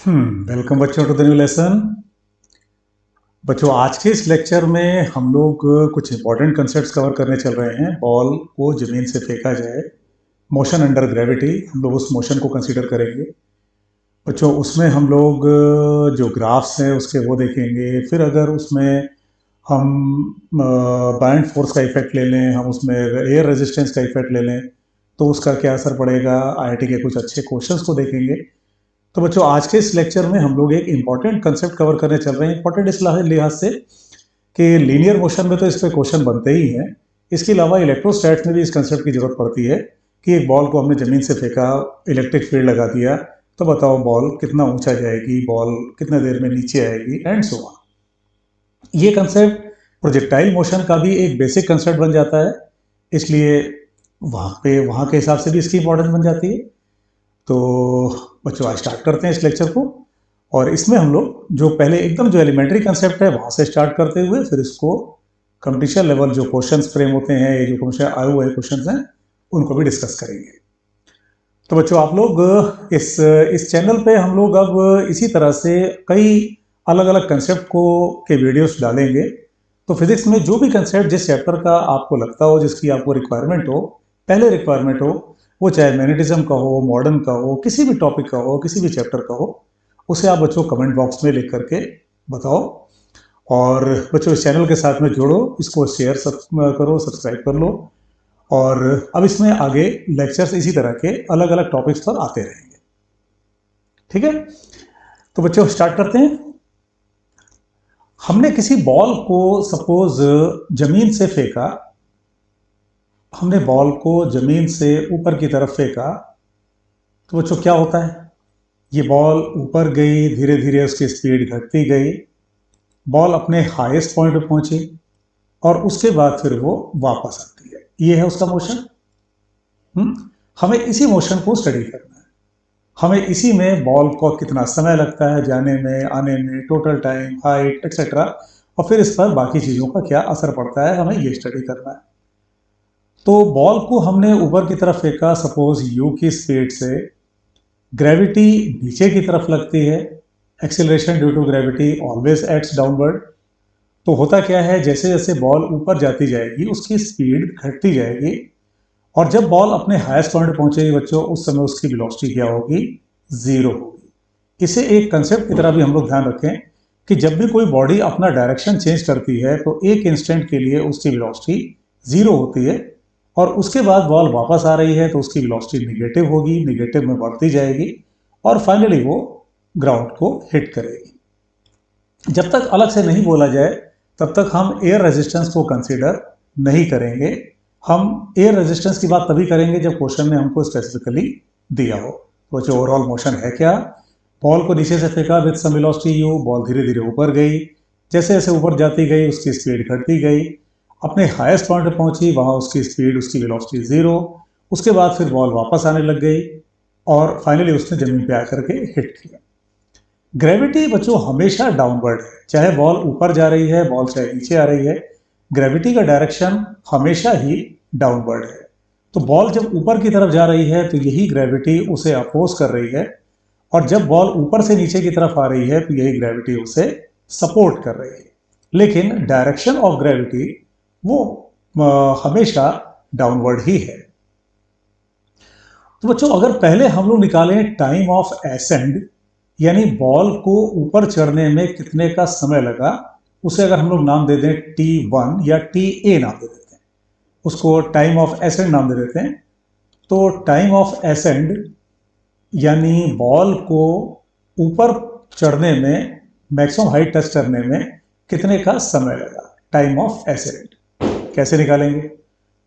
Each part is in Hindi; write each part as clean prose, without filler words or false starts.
वेलकम बच्चों टू द न्यू लेसन। बच्चों, आज के इस लेक्चर में हम लोग कुछ इंपॉर्टेंट कंसेप्ट्स कवर करने चल रहे हैं। बॉल को ज़मीन से फेंका जाए, मोशन अंडर ग्रेविटी, हम लोग उस मोशन को कंसीडर करेंगे। बच्चों, उसमें हम लोग जो ग्राफ्स हैं उसके वो देखेंगे। फिर अगर उसमें हम बायंट फोर्स का इफेक्ट ले लें, हम उसमें एयर रेजिस्टेंस का इफेक्ट ले लें, तो उसका क्या असर पड़ेगा, आईआईटी के कुछ अच्छे क्वेश्चंस को देखेंगे। तो बच्चों, आज के इस लेक्चर में हम लोग एक इंपॉर्टेंट कंसेप्ट कवर करने चल रहे हैं। इंपॉर्टेंट इस लिहाज से कि लीनियर मोशन में तो इस पे क्वेश्चन बनते ही हैं। इसके अलावा इलेक्ट्रोस्टैट्स में भी इस कंसेप्ट की जरूरत पड़ती है कि एक बॉल को हमने ज़मीन से फेंका, इलेक्ट्रिक फील्ड लगा दिया, तो बताओ बॉल कितना ऊंचा जाएगी, बॉल कितने देर में नीचे आएगी, एंड सो ऑन। ये कंसेप्ट प्रोजेक्टाइल मोशन का भी एक बेसिक कंसेप्ट बन जाता है, इसलिए वहाँ के हिसाब से भी इसकी इंपॉर्टेंस बन जाती है। तो बच्चों, आज स्टार्ट करते हैं इस लेक्चर को। और इसमें हम लोग जो पहले एकदम जो एलिमेंट्री कंसेप्ट है वहाँ से स्टार्ट करते हुए फिर इसको कंपटीशन लेवल जो क्वेश्चंस फ्रेम होते हैं, ये जो क्वेश्चन आए हुए क्वेश्चंस हैं, उनको भी डिस्कस करेंगे। तो बच्चों, आप लोग इस चैनल पे हम लोग अब इसी तरह से कई अलग अलग कंसेप्ट के वीडियोस डालेंगे। तो फिजिक्स में जो भी कंसेप्ट जिस चैप्टर का आपको लगता हो, जिसकी आपको रिक्वायरमेंट हो, पहले रिक्वायरमेंट हो, वो चाहे मैग्नेटिज्म का हो, मॉडर्न का हो, किसी भी टॉपिक का हो, किसी भी चैप्टर का हो, उसे आप बच्चों कमेंट बॉक्स में लिख करके बताओ। और बच्चों, इस चैनल के साथ में जुड़ो, इसको शेयर करो, सब्सक्राइब कर लो। और अब इसमें आगे लेक्चर्स इसी तरह के अलग अलग टॉपिक्स पर आते रहेंगे। ठीक है, तो बच्चों स्टार्ट करते हैं। हमने किसी बॉल को सपोज जमीन से फेंका, हमने बॉल को जमीन से ऊपर की तरफ फेंका, तो बच्चों क्या होता है? ये बॉल ऊपर गई, धीरे धीरे उसकी स्पीड घटती गई, बॉल अपने हाईएस्ट पॉइंट पे पहुंची और उसके बाद फिर वो वापस आती है। ये है उसका मोशन। हमें इसी मोशन को स्टडी करना है। हमें इसी में बॉल को कितना समय लगता है जाने में, आने में, टोटल टाइम, हाइट एक्सेट्रा, और फिर इस पर बाकी चीज़ों का क्या असर पड़ता है, हमें ये स्टडी करना है। तो बॉल को हमने ऊपर की तरफ फेंका, सपोज यू की स्पीड से, ग्रेविटी नीचे की तरफ लगती है, acceleration due to gravity always acts downward. तो होता क्या है, जैसे जैसे बॉल ऊपर जाती जाएगी उसकी स्पीड घटती जाएगी, और जब बॉल अपने हाईएस्ट पॉइंट पहुंचेगी बच्चों, उस समय उसकी वेलोसिटी क्या होगी? जीरो होगी। इसे एक कंसेप्ट की तरह भी हम लोग ध्यान रखें कि जब भी कोई बॉडी अपना डायरेक्शन चेंज करती है तो एक इंस्टेंट के लिए उसकी वेलोसिटी जीरो होती है, और उसके बाद बॉल वापस आ रही है तो उसकी वेलोसिटी निगेटिव होगी, निगेटिव में बढ़ती जाएगी, और फाइनली वो ग्राउंड को हिट करेगी। जब तक अलग से नहीं बोला जाए तब तक हम एयर रेजिस्टेंस को कंसीडर नहीं करेंगे। हम एयर रेजिस्टेंस की बात तभी करेंगे जब क्वेश्चन में हमको स्पेसिफिकली दिया हो। तो जो ओवरऑल मोशन है क्या, बॉल को नीचे से फेंका with some velocity u, ball धीरे धीरे ऊपर गई, जैसे जैसे ऊपर जाती गई उसकी स्पीड घटती गई, अपने हाईएस्ट पॉइंट पर पहुंची, वहां उसकी स्पीड, उसकी वेलोसिटी जीरो, उसके बाद फिर बॉल वापस आने लग गई और फाइनली उसने जमीन पे आकर के हिट किया। ग्रेविटी बच्चों हमेशा डाउनवर्ड है, चाहे बॉल ऊपर जा रही है, बॉल चाहे नीचे आ रही है, ग्रेविटी का डायरेक्शन हमेशा ही डाउनवर्ड है। तो बॉल जब ऊपर की तरफ जा रही है तो यही ग्रेविटी उसे अपोज कर रही है, और जब बॉल ऊपर से नीचे की तरफ आ रही है तो यही ग्रेविटी उसे सपोर्ट कर रही है। लेकिन डायरेक्शन ऑफ ग्रेविटी वो हमेशा डाउनवर्ड ही है। तो बच्चों, अगर पहले हम लोग निकालें टाइम ऑफ एसेंड, यानी बॉल को ऊपर चढ़ने में कितने का समय लगा, उसे अगर हम लोग नाम दे दें T1 या TA नाम दे देते हैं, उसको टाइम ऑफ एसेंड नाम दे देते हैं। तो टाइम ऑफ एसेंड यानी बॉल को ऊपर चढ़ने में, मैक्सिमम हाइट टच करने में कितने का समय लगा, टाइम ऑफ एसेंड कैसे निकालेंगे?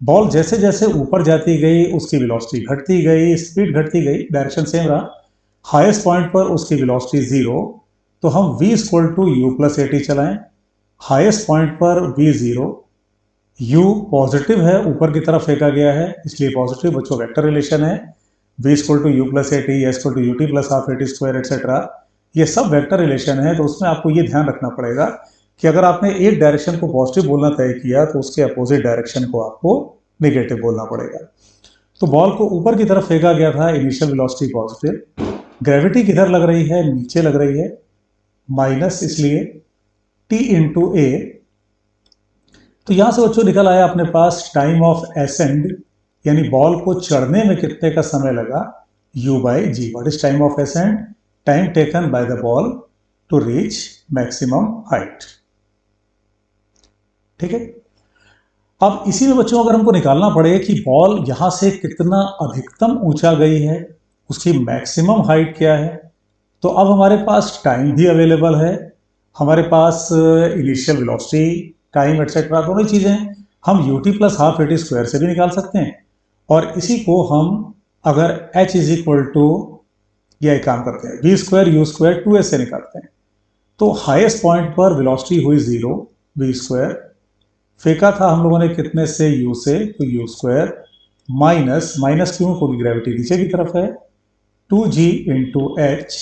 बॉल जैसे जैसे ऊपर जाती गई उसकी वेलोसिटी घटती गई, स्पीड घटती गई, डायरेक्शन सेम रहा, हाईएस्ट पॉइंट पर उसकी वेलोसिटी जीरो, तो हम v equal to u plus AT चलाएं। हाईएस्ट पॉइंट पर v जीरो, u पॉजिटिव है, ऊपर की तरफ फेंका गया है इसलिए पॉजिटिव, बच्चों वेक्टर रिलेशन है, v equal to u plus AT, s equal to UT plus half AT square etcetera, ये सब वेक्टर रिलेशन है। तो उसमें आपको ये ध्यान रखना पड़ेगा कि अगर आपने एक डायरेक्शन को पॉजिटिव बोलना तय किया तो उसके अपोजिट डायरेक्शन को आपको नेगेटिव बोलना पड़ेगा। तो बॉल को ऊपर की तरफ फेंका गया था, इनिशियल वेलोसिटी पॉजिटिव, ग्रेविटी किधर लग रही है, नीचे लग रही है, माइनस इसलिए टी इंटू ए। तो यहां से बच्चों निकल आया अपने पास टाइम ऑफ एसेंड, यानी बॉल को चढ़ने में कितने का समय लगा, u by g. What is time of ascend, time taken by the ball to reach maximum height. ठीक है। अब इसी में बच्चों अगर हमको निकालना पड़े कि बॉल यहां से कितना अधिकतम ऊंचा गई है, उसकी मैक्सिमम हाइट क्या है, तो अब हमारे पास टाइम भी अवेलेबल है, हमारे पास इनिशियल वेलोसिटी, टाइम एटसेट्रा दोनों ही चीज़ें हैं। हम ut plus half a t square से भी निकाल सकते हैं, और इसी को हम अगर h इज इक्वल टू, यह एक काम करते हैं, we square u square 2s से निकालते हैं। तो हाईएस्ट पॉइंट पर वेलोसिटी हुई 0, वी स्क्वायर, फेंका था हम लोगों ने कितने से, u से, तो यू स्क्वायर माइनस, माइनस क्यों, क्योंकि ग्रेविटी नीचे की तरफ है, 2g इंटू एच।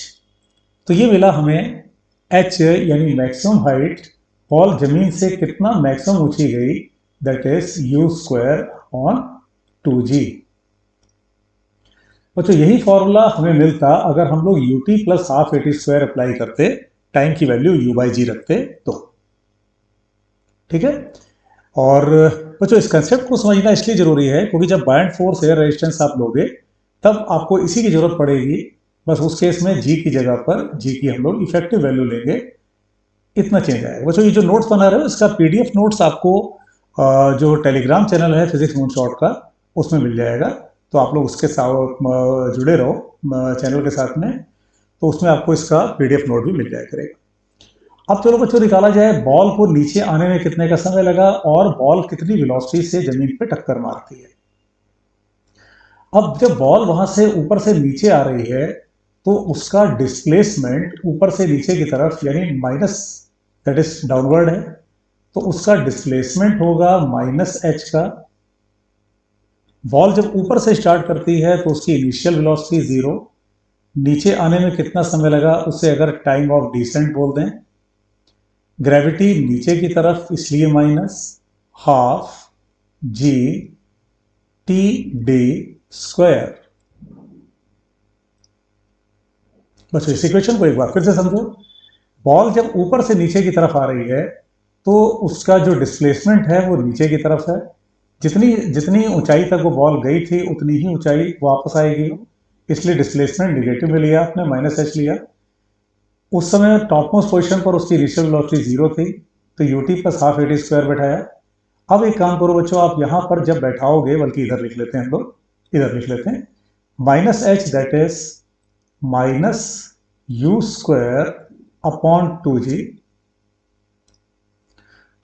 तो ये मिला हमें h यानी मैक्सिमम हाइट, बॉल जमीन से कितना मैक्सिमम ऊंची गई, that is you square on 2g। बच्चों यही फॉर्मूला हमें मिलता अगर हम लोग ut plus half a t square apply करते, टाइम की वैल्यू u बाई जी रखते तो। ठीक है। और बच्चों इस कंसेप्ट को समझना इसलिए जरूरी है क्योंकि जब बाइंड फोर्स एयर रेजिस्टेंस आप लोगे तब आपको इसी की जरूरत पड़ेगी। बस उस केस में g की जगह पर g की हम लोग इफेक्टिव वैल्यू लेंगे, इतना चेंज आएगा। बच्चों ये जो नोट्स बना रहे हो इसका पीडीएफ नोट्स आपको जो टेलीग्राम चैनल है फिजिक्स मूनशॉट का, उसमें मिल जाएगा। तो आप लोग उसके साथ जुड़े रहो चैनल के साथ में, तो उसमें आपको इसका पीडीएफ नोट भी मिल जाया करेगा। अब चलो बच्चों निकाला जाए बॉल को नीचे आने में कितने का समय लगा और बॉल कितनी वेलोसिटी से जमीन पे टक्कर मारती है। अब जब बॉल वहां से ऊपर से नीचे आ रही है तो उसका डिस्प्लेसमेंट ऊपर से नीचे की तरफ यानी माइनस, दैट इज डाउनवर्ड है, तो उसका डिस्प्लेसमेंट होगा माइनस एच का। बॉल जब ऊपर से स्टार्ट करती है तो उसकी इनिशियल वेलोसिटी 0, नीचे आने में कितना समय लगा उसे अगर टाइम ऑफ डिसेंट बोल दें। ग्रेविटी नीचे की तरफ इसलिए minus half g T D square. बस इस इक्वेशन को एक बार फिर से समझो। बॉल जब ऊपर से नीचे की तरफ आ रही है तो उसका जो डिस्प्लेसमेंट है वो नीचे की तरफ है, जितनी जितनी ऊंचाई तक वो बॉल गई थी उतनी ही ऊंचाई वापस आएगी, इसलिए डिस्प्लेसमेंट निगेटिव में लिया आपने, माइनस एच लिया। उस समय टॉप मोस्ट पोजिशन पर उसकी इनिशियल वेलोसिटी 0 थी, तो UT plus half a t square बैठाया। अब एक काम करो बच्चों, आप यहां पर जब बैठाओगे, बल्कि इधर लिख लेते हैं हम लोग, इधर लिख लेते हैं, minus H that is minus you square upon 2g।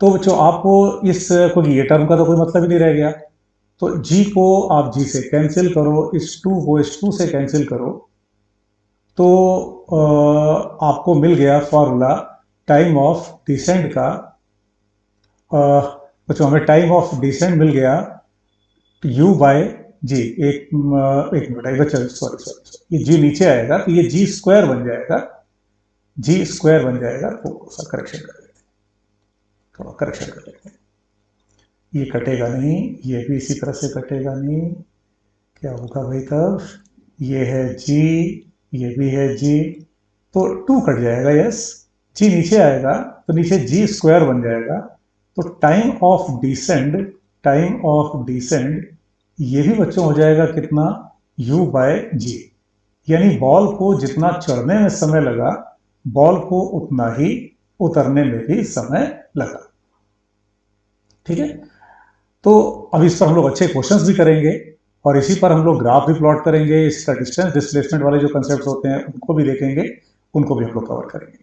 तो बच्चों आपको इस, क्योंकि ये टर्म का तो कोई मतलब ही नहीं रह गया, तो g को आप g से कैंसिल करो, इस 2 को इस 2 से कैंसिल करो, तो आपको मिल गया फॉर्मूला टाइम ऑफ डिसेंट का। बच्चों हमें टाइम ऑफ डिसेंट मिल गया u बाय जी। एक मिनट, एक बच्चा सॉरी सॉरी, ये g नीचे आएगा तो ये g स्क्वायर बन जाएगा, g स्क्वायर बन जाएगा। थोड़ा सा करेक्शन कर लेते हैं, थोड़ा करेक्शन कर लेते हैं, ये कटेगा नहीं, ये भी इसी तरह से कटेगा नहीं, क्या होगा भाई तब, ये है g, ये भी है g, तो 2 कट जाएगा, यस, g नीचे आएगा तो नीचे g स्क्वायर बन जाएगा। तो time of descend, time of descend ये भी बच्चों हो जाएगा कितना, u बाय जी। यानी बॉल को जितना चढ़ने में समय लगा बॉल को उतना ही उतरने में भी समय लगा। ठीक है। तो अब इस पर हम लोग अच्छे क्वेश्चंस भी करेंगे और इसी पर हम लोग ग्राफ भी प्लॉट करेंगे, इसका डिस्टेंस डिस्प्लेसमेंट वाले जो कंसेप्ट होते हैं उनको भी देखेंगे, उनको भी हम लोग कवर करेंगे।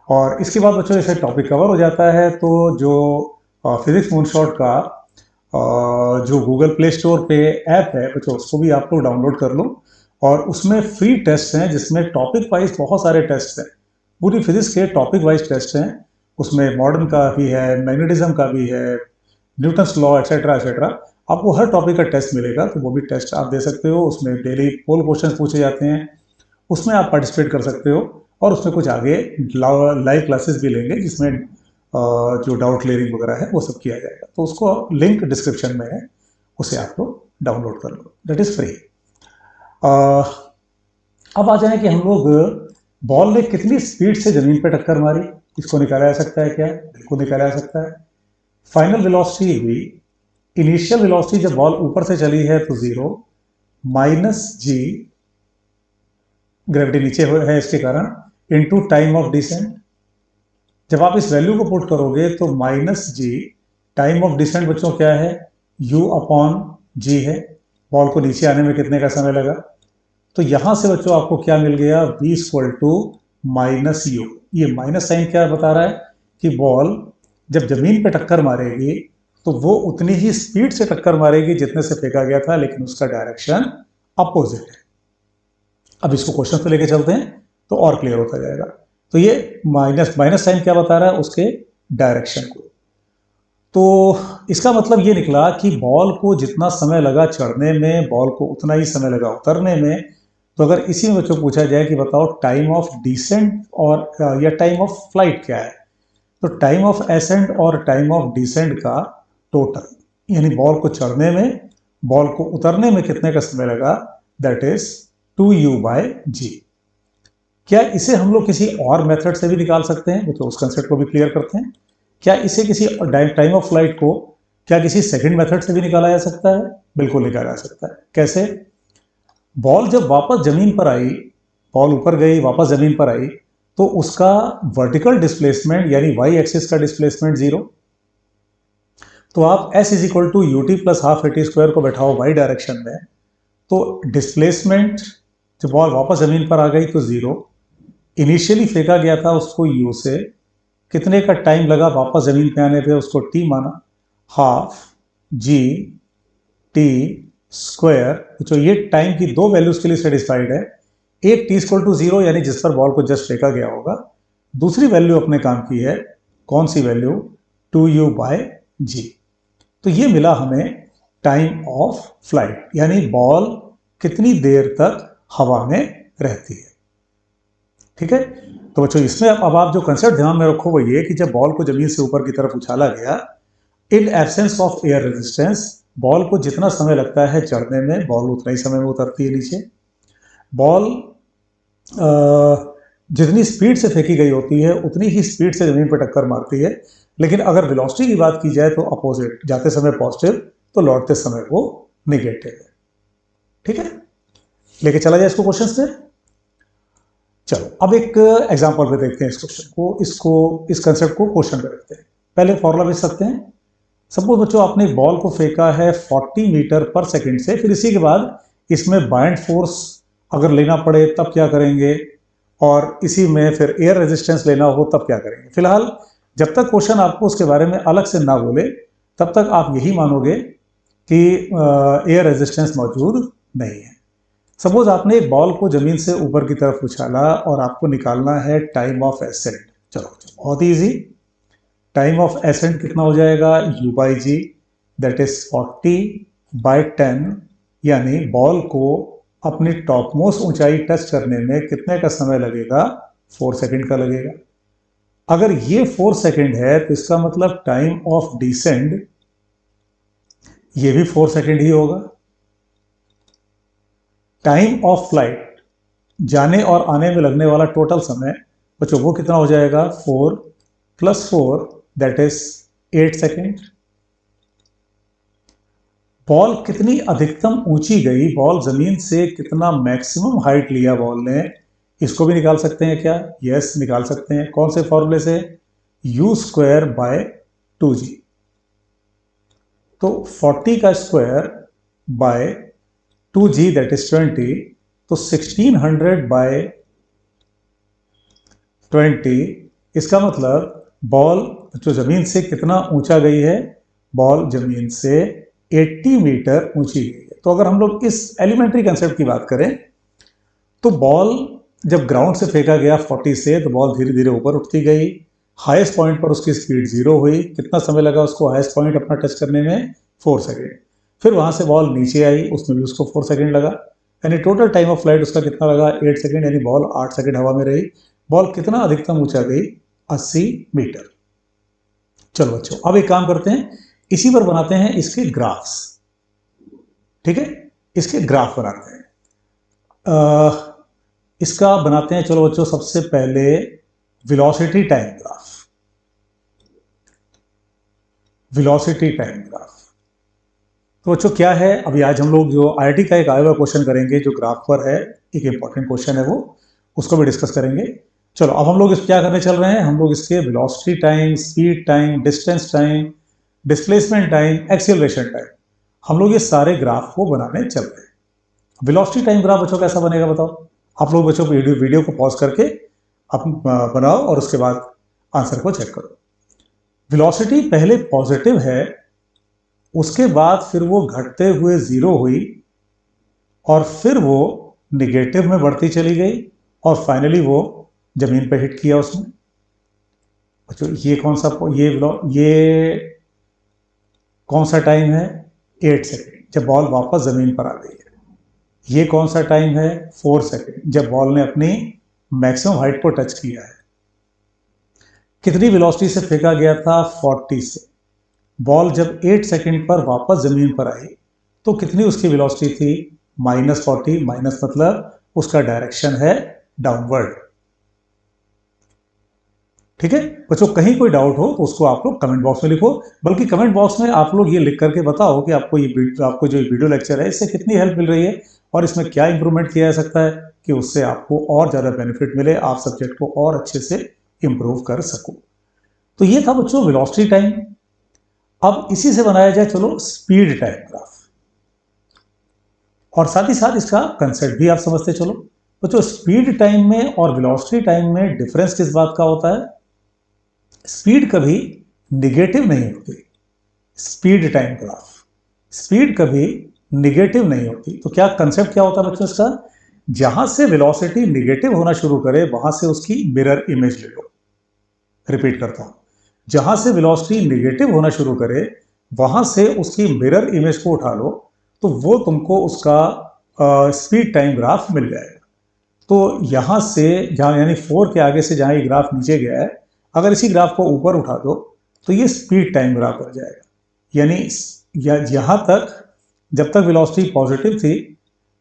और इसके बाद बच्चों जैसे टॉपिक कवर हो जाता है तो जो फिजिक्स मूनशॉट का जो गूगल प्ले स्टोर पे ऐप है बच्चों, उसको भी आप लोग डाउनलोड कर लो, और उसमें फ्री टेस्ट हैं जिसमें टॉपिक वाइज बहुत सारे टेस्ट हैं, पूरी फिजिक्स के टॉपिक वाइज टेस्ट हैं। उसमें मॉडर्न का भी है, मैग्नेटिज्म का भी है, न्यूटन्स लॉ एक्सेट्रा एक्सेट्रा, आपको हर टॉपिक का टेस्ट मिलेगा, तो वो भी टेस्ट आप दे सकते हो। उसमें डेली पोल क्वेश्चन पूछे जाते हैं, उसमें आप पार्टिसिपेट कर सकते हो, और उसमें कुछ आगे लाइव क्लासेस भी लेंगे जिसमें जो डाउट क्लियरिंग वगैरह है वो सब किया जाएगा। तो उसको लिंक डिस्क्रिप्शन में है, उसे आप लोग डाउनलोड कर लो, दैट इज फ्री। अब आ जाए कि हम लोग बॉल ने कितनी स्पीड से जमीन पे टक्कर मारी, इसको निकाला जा सकता है क्या? बिल्कुल निकाला जा सकता है। फाइनल वेलोसिटी हुई, इनिशियल वेलोसिटी जब बॉल ऊपर से चली है तो 0 माइनस जी, ग्रेविटी नीचे है इसके कारण, इनटू टाइम ऑफ डिसेंट। जब आप इस वैल्यू को पुट करोगे तो minus g, time of descent बच्चों क्या है? u अपॉन जी है। बॉल को नीचे आने में कितने का समय लगा? तो यहां से बच्चों आपको क्या मिल गया? v equal to minus u. ये माइनस साइन क्या बता रहा है कि बॉल जब जमीन पे टक्कर मारेगी तो वो उतनी ही स्पीड से टक्कर मारेगी जितने से फेंका गया था, लेकिन उसका डायरेक्शन अपोजिट है। अब इसको क्वेश्चन पे लेके चलते हैं तो और क्लियर होता जाएगा। तो ये माइनस माइनस साइन क्या बता रहा है? उसके डायरेक्शन को। तो इसका मतलब ये निकला कि बॉल को जितना समय लगा चढ़ने में, बॉल को उतना ही समय लगा उतरने में। तो अगर इसी में बच्चों पूछा जाए कि बताओ टाइम ऑफ डिसेंट और या टाइम ऑफ फ्लाइट क्या है, तो टाइम ऑफ एसेंट और टाइम ऑफ डिसेंट का टोटल, यानी बॉल को चढ़ने में, बॉल को उतरने में कितने का समय लगा, दैट इज 2u/g। क्या इसे हम लोग किसी और मेथड से भी निकाल सकते हैं? तो उस कंसेप्ट को भी क्लियर करते हैं। क्या इसे किसी टाइम ऑफ फ्लाइट को क्या किसी सेकंड मेथड से भी निकाला जा सकता है? बिल्कुल निकाला जा सकता है। कैसे? बॉल जब वापस जमीन पर आई, बॉल ऊपर गई वापस जमीन पर आई, तो उसका वर्टिकल डिस्प्लेसमेंट यानी वाई एक्सिस का डिस्प्लेसमेंट 0। तो आप s is equal to u t plus half a t square को बैठाओ वाई डायरेक्शन में, तो डिस्प्लेसमेंट जब बॉल वापस जमीन पर आ गई तो 0, इनिशियली फेंका गया था उसको u से, कितने का टाइम लगा वापस जमीन पे आने पे, उसको t माना, हाफ जी टी स्क्वायर। तो ये टाइम की दो वैल्यूज के लिए सेटिस्फाइड है। एक t इक्वल टू 0 यानी जिस पर बॉल को जस्ट फेंका गया होगा, दूसरी वैल्यू अपने काम की है, कौन सी वैल्यू? 2u/g। तो ये मिला हमें टाइम ऑफ फ्लाइट, यानी बॉल कितनी देर तक हवा में रहती है। ठीक है? तो बच्चों इसमें अब आप जो कंसेप्ट ध्यान में रखो वो ये कि जब बॉल को जमीन से ऊपर की तरफ उछाला गया, in absence of air resistance, ball को जितना समय लगता है चढ़ने में, बॉल उतना ही समय में उतरती है नीचे। बॉल जितनी स्पीड से फेंकी गई होती है उतनी ही स्पीड से जमीन पर टक्कर मारती है, लेकिन अगर वेलोसिटी की बात की जाए तो अपोजिट, जाते समय पॉजिटिव तो लौटते समय वो निगेटिव है। ठीक है? लेके चला जाए इसको क्वेश्चन पे। चलो अब एक एग्जांपल पे देखते हैं इस क्वेश्चन को, इस कंसेप्ट को क्वेश्चन पे रखते हैं। पहले फॉर्मूला भेज सकते हैं। सपोज बच्चों आपने बॉल को फेंका है 40 मीटर पर सेकंड से, फिर इसी के बाद इसमें बाइंड फोर्स अगर लेना पड़े तब क्या करेंगे, और इसी में फिर एयर रेजिस्टेंस लेना हो तब क्या करेंगे। फिलहाल जब तक क्वेश्चन आपको उसके बारे में अलग से ना बोले तब तक आप यही मानोगे कि एयर रेजिस्टेंस मौजूद नहीं है। सपोज आपने एक बॉल को जमीन से ऊपर की तरफ उछाला और आपको निकालना है टाइम ऑफ एसेंट। चलो बहुत इजी। टाइम ऑफ एसेंट कितना हो जाएगा? u/g, दैट इज 40/10, यानी बॉल को अपनी टॉप मोस्ट ऊंचाई टच करने में कितने का समय लगेगा? 4 सेकंड का लगेगा। अगर ये 4 सेकंड है तो इसका मतलब टाइम ऑफ डिसेंट ये भी 4 सेकंड ही होगा। टाइम ऑफ फ्लाइट, जाने और आने में लगने वाला टोटल समय बच्चों वो कितना हो जाएगा? 4 + 4 दैट इज 8 सेकेंड। बॉल कितनी अधिकतम ऊंची गई, बॉल जमीन से कितना मैक्सिमम हाइट लिया बॉल ने, इसको भी निकाल सकते हैं क्या? यस निकाल सकते हैं। कौन से फॉर्मूले से? u²/2g। तो 40 का square by 2g that is 20, तो 1600/20। इसका मतलब बॉल जो जमीन से कितना ऊंचा गई है? बॉल जमीन से 80 मीटर ऊंची गई है। तो अगर हम लोग इस एलिमेंट्री कंसेप्ट की बात करें तो बॉल जब ग्राउंड से फेंका गया 40 से, तो बॉल धीरे धीरे ऊपर उठती गई। हाईएस्ट पॉइंट पर उसकी स्पीड 0 हुई। कितना समय लगा उसको हाईएस्ट पॉइंट अपना टच करने में? 4 सेकेंड। फिर वहां से बॉल नीचे आई, उसमें भी उसको 4 सेकेंड लगा, यानी टोटल टाइम ऑफ फ्लाइट उसका कितना लगा? 8 सेकेंड, यानी बॉल 8 सेकेंड हवा में रही। बॉल कितना अधिकतम ऊंचा गई? 80 मीटर। चलो बच्चों अब एक काम करते हैं, इसी पर बनाते हैं इसके ग्राफ्स। ठीक है? इसके ग्राफ बनाते हैं। इसका बनाते हैं चलो बच्चों सबसे पहले velocity time graph. Velocity time graph तो बच्चों क्या है, अभी आज हम लोग जो आईआईटी का एक आया हुआ क्वेश्चन करेंगे जो ग्राफ पर है, एक इंपॉर्टेंट क्वेश्चन है वो, उसको भी डिस्कस करेंगे। चलो अब हम लोग इस क्या करने चल रहे हैं, हम लोग इसके velocity time, speed time, distance time, displacement time, acceleration time, हम लोग ये सारे ग्राफ को बनाने चल रहे हैं। वेलोसिटी टाइम ग्राफ बच्चों कैसा बनेगा बताओ? आप लोग बच्चों वीडियो को पॉज करके आप बनाओ और उसके बाद आंसर को चेक करो। वेलोसिटी पहले पॉजिटिव है, उसके बाद फिर वो घटते हुए जीरो हुई और फिर वो निगेटिव में बढ़ती चली गई और फाइनली वो जमीन पे हिट किया उसने। बच्चों ये कौन सा टाइम है? 8 सेकेंड, जब बॉल वापस जमीन पर आ गई है। ये कौन सा टाइम है? 4 सेकेंड, जब बॉल ने अपनी मैक्सिमम हाइट को टच किया है। कितनी वेलोसिटी से फेंका गया था? 40 से। बॉल जब 8 सेकेंड पर वापस जमीन पर आई तो कितनी उसकी वेलोसिटी थी? -40, माइनस मतलब उसका डायरेक्शन है डाउनवर्ड। ठीक है बच्चों, कहीं कोई डाउट हो तो उसको आप लोग कमेंट बॉक्स में लिखो, बल्कि कमेंट बॉक्स में आप लोग ये लिख करके बताओ कि आपको जो वीडियो लेक्चर है इससे कितनी हेल्प मिल रही है और इसमें क्या इंप्रूवमेंट किया जा सकता है कि उससे आपको और ज़्यादा बेनिफिट मिले, आप सब्जेक्ट को और अच्छे से इंप्रूव कर सको। तो ये था बच्चों वेलोसिटी टाइम। अब इसी से बनाया जाए चलो स्पीड टाइम ग्राफ, और साथ ही साथ इसका कंसेप्ट भी आप समझते चलो। बच्चों स्पीड टाइम में और वेलोसिटी टाइम में डिफरेंस किस बात का होता है? स्पीड कभी निगेटिव नहीं होती। स्पीड टाइम ग्राफ, स्पीड कभी निगेटिव नहीं होती। तो क्या कंसेप्ट क्या होता है बच्चों इसका? जहां से वेलोसिटी निगेटिव होना शुरू करे वहां से उसकी मिरर इमेज ले लो। रिपीट करता हूं, जहां से वेलोसिटी निगेटिव होना शुरू करे वहां से उसकी मिरर इमेज को उठा लो, तो वो तुमको उसका स्पीड टाइम ग्राफ मिल जाएगा। तो यहां से जहां यानी 4 के आगे से जहां ये ग्राफ नीचे गया है, अगर इसी ग्राफ को ऊपर उठा दो तो ये स्पीड टाइम ग्राफ बन जाएगा। यानी यहां तक जब तक वेलोसिटी पॉजिटिव थी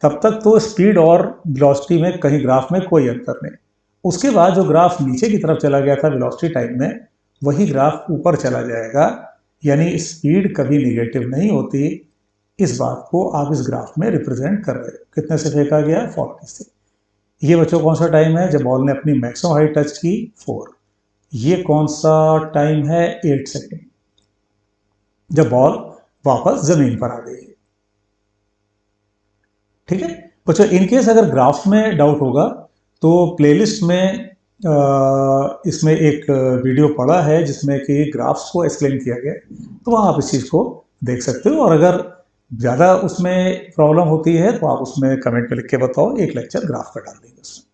तब तक तो स्पीड और वेलोसिटी में कहीं ग्राफ में कोई अंतर नहीं। उसके बाद जो ग्राफ नीचे की तरफ चला गया था वेलोसिटी टाइम में, वही ग्राफ ऊपर चला जाएगा। यानी स्पीड कभी निगेटिव नहीं होती। इस बात को आप इस ग्राफ में रिप्रेजेंट कर रहे हो। कितने से फेंका गया? 40 से। ये बच्चों कौन सा टाइम है? जब बॉल ने अपनी मैक्सिमम हाइट टच की, 4। ये कौन सा टाइम है? 8 सेकेंड, जब बॉल वापस जमीन पर आ गई। ठीक है बच्चों, इनकेस अगर ग्राफ में डाउट होगा तो प्लेलिस्ट में इसमें एक वीडियो पड़ा है जिसमें कि ग्राफ्स को एक्सप्लेन किया गया, तो वहाँ आप इस चीज़ को देख सकते हो। और अगर ज़्यादा उसमें प्रॉब्लम होती है तो आप उसमें कमेंट में लिख के बताओ, एक लेक्चर ग्राफ का डाल देंगे उसमें।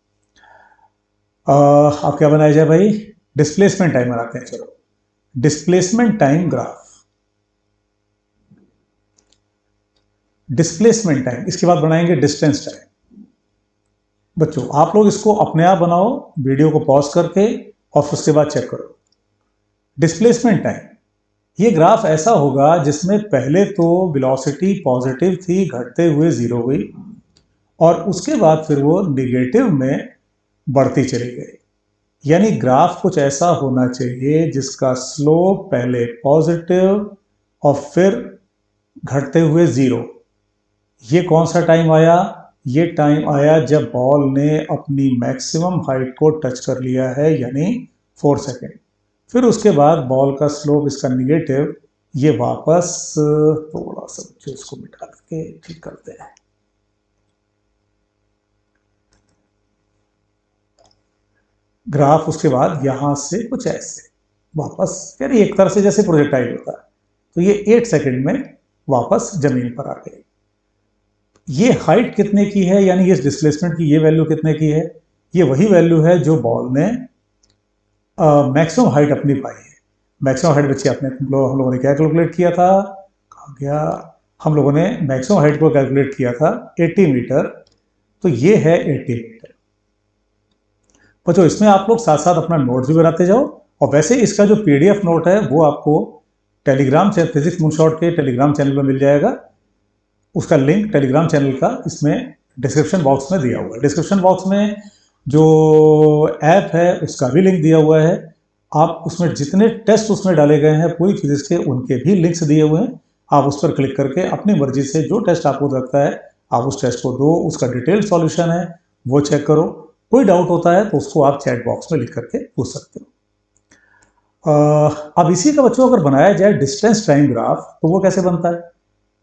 आप क्या बनाया जाए भाई? डिस्प्लेसमेंट टाइम बनाते हैं। चलो displacement time graph, displacement time, इसके बाद बनाएंगे डिस्टेंस टाइम। बच्चों आप लोग इसको अपने आप बनाओ, वीडियो को पॉज करके और उसके बाद चेक करो। डिस्प्लेसमेंट टाइम, ये ग्राफ ऐसा होगा जिसमें पहले तो वेलोसिटी पॉजिटिव थी, घटते हुए जीरो हुई और उसके बाद फिर वो निगेटिव में बढ़ती चली गई। यानी ग्राफ कुछ ऐसा होना चाहिए जिसका स्लोप पहले पॉजिटिव और फिर घटते हुए जीरो। ये कौन सा टाइम आया? ये टाइम आया जब बॉल ने अपनी मैक्सिमम हाइट को टच कर लिया है, यानी 4 सेकेंड। फिर उसके बाद बॉल का स्लोप इसका निगेटिव, ये वापस थोड़ा सा बच्चों इसको मिटा के ठीक करते हैं। ग्राफ उसके बाद यहां से कुछ ऐसे वापस, यानी एक तरह से जैसे प्रोजेक्टाइल होता है, तो ये 8 सेकेंड में वापस जमीन पर आ गई। ये हाइट कितने की है, यानी इस डिस्प्लेसमेंट की ये वैल्यू कितने की है? ये वही वैल्यू है जो बॉल ने मैक्सिमम हाइट अपनी पाई है। मैक्सिमम हाइट बच्चे अपने हम लोगों ने क्या कैलकुलेट किया था? कहा गया, हम लोगों ने मैक्सिमम हाइट को कैलकुलेट किया था 80 मीटर। तो ये है 80 मीटर। बच्चों इसमें आप लोग साथ साथ अपना नोट्स भी बनाते जाओ, और वैसे इसका जो PDF नोट है वो आपको टेलीग्राम चैनल, फिजिक्स मूनशॉट के टेलीग्राम चैनल में मिल जाएगा। उसका लिंक टेलीग्राम चैनल का इसमें डिस्क्रिप्शन बॉक्स में दिया हुआ है। डिस्क्रिप्शन बॉक्स में जो ऐप है उसका भी लिंक दिया हुआ है। आप उसमें जितने टेस्ट उसमें डाले गए हैं पूरी फिजिक्स के, उनके भी लिंक्स दिए हुए हैं। आप उस पर क्लिक करके अपनी मर्जी से जो टेस्ट आपको लगता है आप उस टेस्ट को दो, उसका डिटेल सॉल्यूशन है वो चेक करो। कोई डाउट होता है तो उसको आप चैट बॉक्स में लिख करके पूछ सकते हो। अब इसी का बच्चों अगर बनाया जाए डिस्टेंस टाइम ग्राफ तो वो कैसे बनता है?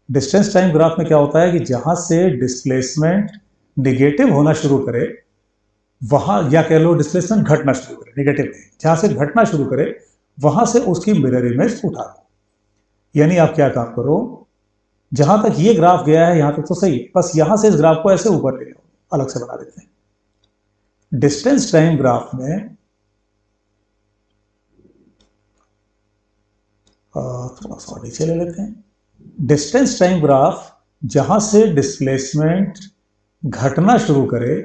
डिस्टेंस टाइम ग्राफ में क्या होता है कि जहां से डिस्प्लेसमेंट निगेटिव होना शुरू करे वहां, या कह लो डिस्प्लेसमेंट घटना शुरू करे, निगेटिव नहीं, जहां से घटना शुरू करे वहां से उसकी मिरर इमेज उठा लो। यानी आप क्या काम करो, जहां तक ये ग्राफ गया है यहां तक तो सही है, बस यहां से इस ग्राफ को ऐसे ऊपर ले जाओ, अलग से बना देते हैं। डिस्टेंस टाइम ग्राफ में थोड़ा सा नीचे ले लेते हैं। डिस्टेंस टाइम ग्राफ जहां से डिस्प्लेसमेंट घटना शुरू करे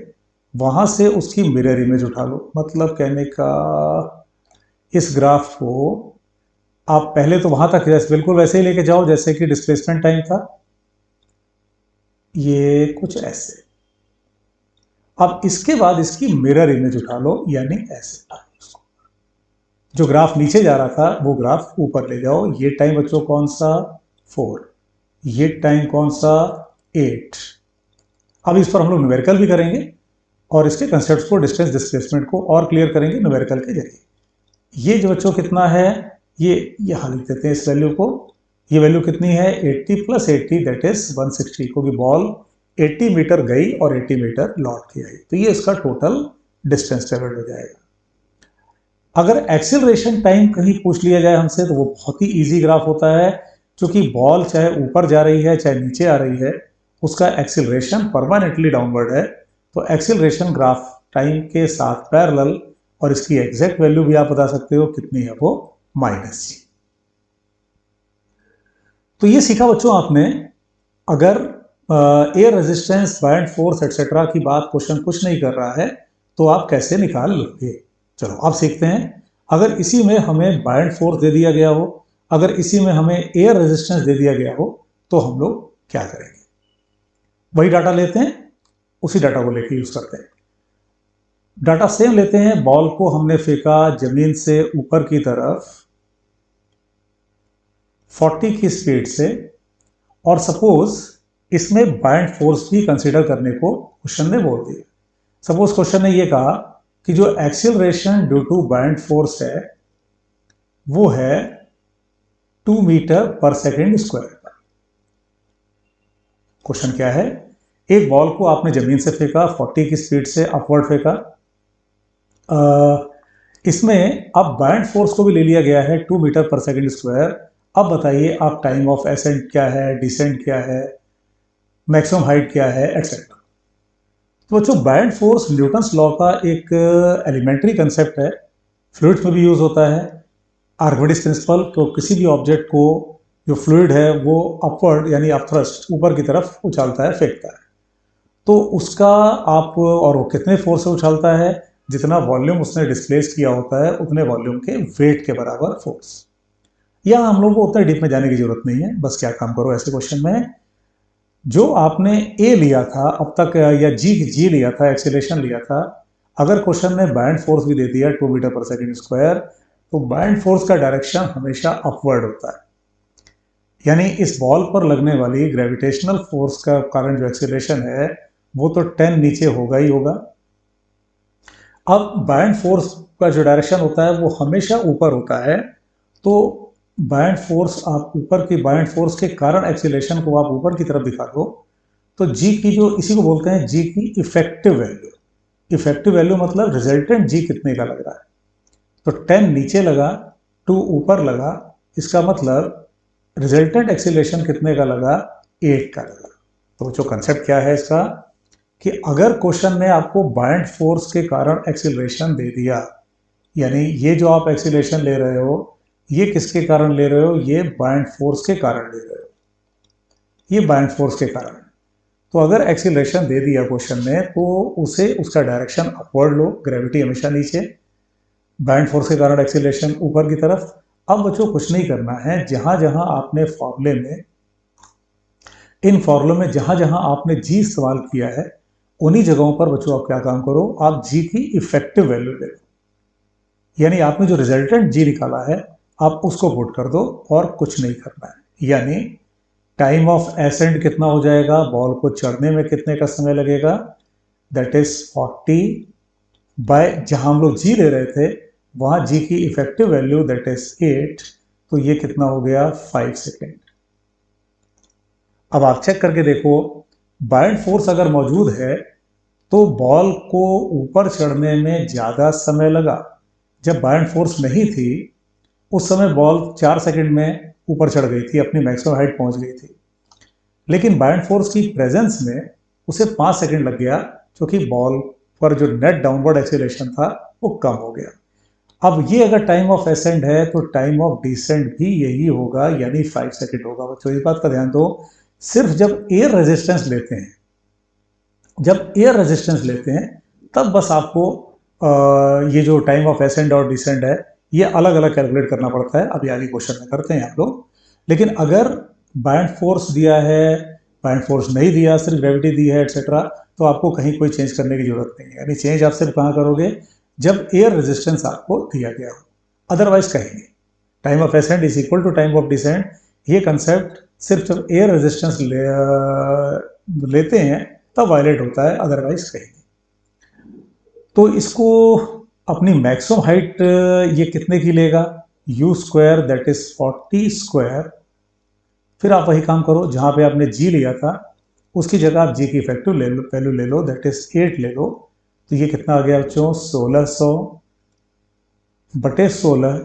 वहां से उसकी मिरर इमेज उठा लो। मतलब कहने का, इस ग्राफ को आप पहले तो वहां तक बिल्कुल वैसे ही लेके जाओ जैसे कि डिस्प्लेसमेंट टाइम था, ये कुछ ऐसे। अब इसके बाद इसकी मिरर इमेज उठा लो, यानी ऐसे जो ग्राफ नीचे जा रहा था वो ग्राफ ऊपर ले जाओ। ये टाइम बच्चों कौन सा? 4। ये टाइम कौन सा? 8। अब इस पर हम लोग न्यूमेरिकल भी करेंगे और इसके कंसेप्ट को, डिस्टेंस डिस्प्लेसमेंट को और क्लियर करेंगे न्यूमेरिकल के जरिए। ये जो बच्चों कितना है, ये यहाँ लिख देते हैं इस वैल्यू को। ये वैल्यू कितनी है? 80 + 80 दैट इज 160, क्योंकि बॉल 80 मीटर गई और 80 मीटर लौट के आई, तो ये इसका टोटल डिस्टेंस ट्रेवल्ड हो जाएगा। अगर एक्सीलरेशन टाइम कहीं पूछ लिया जाए हमसे तो वो बहुत ही इजी ग्राफ होता है, क्योंकि बॉल चाहे ऊपर जा रही है चाहे नीचे आ रही है उसका एक्सीलरेशन परमानेंटली डाउनवर्ड है। तो एक्सीलरेशन ग्राफ टाइम के साथ पैरेलल, और इसकी एग्जैक्ट वैल्यू भी आप बता सकते हो कितनी है, वो -g। तो ये सीखा बच्चों आपने। अगर air resistance, buoyant force etcetera की बात क्वेश्चन कुछ नहीं कर रहा है तो आप कैसे निकाल लोगे। चलो आप सीखते हैं। अगर इसी में हमें बायंट फोर्स दे दिया गया हो, अगर इसी में हमें एयर रेजिस्टेंस दे दिया गया हो तो हम लोग क्या करेंगे? वही डाटा लेते हैं, उसी डाटा को लेके यूज करते हैं। डाटा सेम लेते हैं। बॉल को हमने फेंका जमीन से ऊपर की तरफ 40 की स्पीड से, और सपोज इसमें बायंट फोर्स भी कंसीडर करने को क्वेश्चन ने बोल दिया। सपोज क्वेश्चन ने ये कहा कि जो acceleration due to buoyant force है वो है 2 मीटर पर सेकेंड स्क्वायर। क्वेश्चन क्या है? एक बॉल को आपने जमीन से फेंका, 40 की स्पीड से अपवर्ड फेंका। इसमें अब बायंट फोर्स को भी ले लिया गया है 2 मीटर पर सेकेंड स्क्वायर। अब बताइए आप टाइम ऑफ एसेंट क्या है, डिसेंट क्या है, मैक्सिमम हाइट क्या है, एटसेट्रा। तो बच्चों बायंट फोर्स न्यूटन्स लॉ का एक एलिमेंट्री कंसेप्ट है, फ्लूइड्स में भी यूज होता है। आर्किमिडीज प्रिंसिपल, तो किसी भी ऑब्जेक्ट को जो फ्लूइड है वो अपवर्ड यानी अपथ्रस्ट ऊपर की तरफ उछालता है, फेंकता है, तो उसका आप, और वो कितने फोर्स से उछालता है, जितना वॉल्यूम उसने डिस्प्लेस किया होता है उतने वॉल्यूम के वेट के बराबर फोर्स। यहाँ हम लोग को उतना डीप में जाने की जरूरत नहीं है, बस क्या काम करो ऐसे क्वेश्चन में, जो आपने ए लिया था अब तक, या जी लिया था, एक्सीलरेशन लिया था, अगर क्वेश्चन ने बायंट फोर्स भी दे दिया 2 मीटर पर सेकेंड स्क्वायर, तो बायंट फोर्स का डायरेक्शन हमेशा अपवर्ड होता है। यानी इस बॉल पर लगने वाली ग्रेविटेशनल फोर्स का कारण जो एक्सीलरेशन है वो तो 10 नीचे होगा ही होगा। अब बायंट फोर्स का जो डायरेक्शन होता है वो हमेशा ऊपर होता है, तो बायंट फोर्स, आप ऊपर की बायंट फोर्स के कारण एक्सीलरेशन को आप ऊपर की तरफ दिखा दो, तो जी की जो, इसी को बोलते हैं जी की इफेक्टिव वैल्यू। इफेक्टिव वैल्यू मतलब रिजल्टेंट जी कितने का लग रहा है। तो 10 नीचे लगा, 2 ऊपर लगा, इसका मतलब रिजल्टेंट एक्सीलरेशन कितने का लगा? 8 का लगा। तो जो कंसेप्ट क्या है इसका, कि अगर क्वेश्चन ने आपको बायंट फोर्स के कारण एक्सीलरेशन दे दिया, यानी ये जो आप एक्सीलरेशन ले रहे हो ये किसके कारण ले रहे हो? ये बायंट फोर्स के कारण ले रहे हो, ये बायंट फोर्स के कारण। तो अगर एक्सीलरेशन दे दिया क्वेश्चन ने तो उसे, उसका डायरेक्शन अपवर्ड लो, ग्रेविटी हमेशा नीचे, बायंट फोर्स के कारण एक्सीलरेशन ऊपर की तरफ। अब बच्चों कुछ नहीं करना है, जहां जहां आपने फॉर्मूले में, इन फॉर्मूले में जहां जहां आपने जी इस्तेमाल किया है उन्हीं जगहों पर बच्चों आप क्या काम करो, आप जी की इफेक्टिव वैल्यू ले लो, यानी आपने जो रिजल्टेंट जी निकाला है आप उसको पुट कर दो और कुछ नहीं करना है। यानी टाइम ऑफ एसेंड कितना हो जाएगा, बॉल को चढ़ने में कितने का समय लगेगा, दैट इज 40 बाय, जहां हम लोग जी ले रहे थे वहां जी की इफेक्टिव वैल्यू दैट इज 8, तो ये कितना हो गया 5 सेकेंड। अब आप चेक करके देखो, बाइंड फोर्स अगर मौजूद है तो बॉल को ऊपर चढ़ने में ज्यादा समय लगा। जब बाइंड फोर्स नहीं थी उस समय बॉल 4 सेकंड में ऊपर चढ़ गई थी, अपनी मैक्सिमम हाइट पहुंच गई थी। लेकिन बाइंड फोर्स की प्रेजेंस में उसे 5 सेकंड लग गया, क्योंकि बॉल पर जो नेट डाउनवर्ड एक्सीलरेशन था वो कम हो गया। अब ये अगर टाइम ऑफ एसेंड है तो टाइम ऑफ डिसेंड भी यही होगा, यानी 5 सेकंड होगा। बच्चों इस बात का ध्यान दो, सिर्फ जब एयर रेजिस्टेंस लेते हैं, जब एयर रेजिस्टेंस लेते हैं तब बस आपको ये जो टाइम ऑफ एसेंड और डिसेंड है ये अलग अलग कैलकुलेट करना पड़ता है। अभी आगे क्वेश्चन में करते हैं आप लोग। लेकिन अगर बाइंड फोर्स दिया है, बाइंड फोर्स नहीं दिया, सिर्फ ग्रेविटी दी है एटसेट्रा, तो आपको कहीं कोई चेंज करने की जरूरत नहीं है। यानी चेंज आप सिर्फ कहाँ करोगे, जब एयर रेजिस्टेंस आपको दिया गया हो, अदरवाइज कहेंगे time of ascend is equal to time of descend. ये कंसेप्ट सिर्फ जब एयर रेजिस्टेंस लेते हैं तब वायलेट होता है, अदरवाइज कहेंगे। तो इसको अपनी मैक्सिमम हाइट ये कितने की लेगा, you square that is 40 square. फिर आप वही काम करो, जहां पे आपने जी लिया था उसकी जगह आप जी की इफेक्टिव वैल्यू ले लो, दैट इज 8 ले लो। तो ये कितना आ गया बच्चों, 1600 बटे 16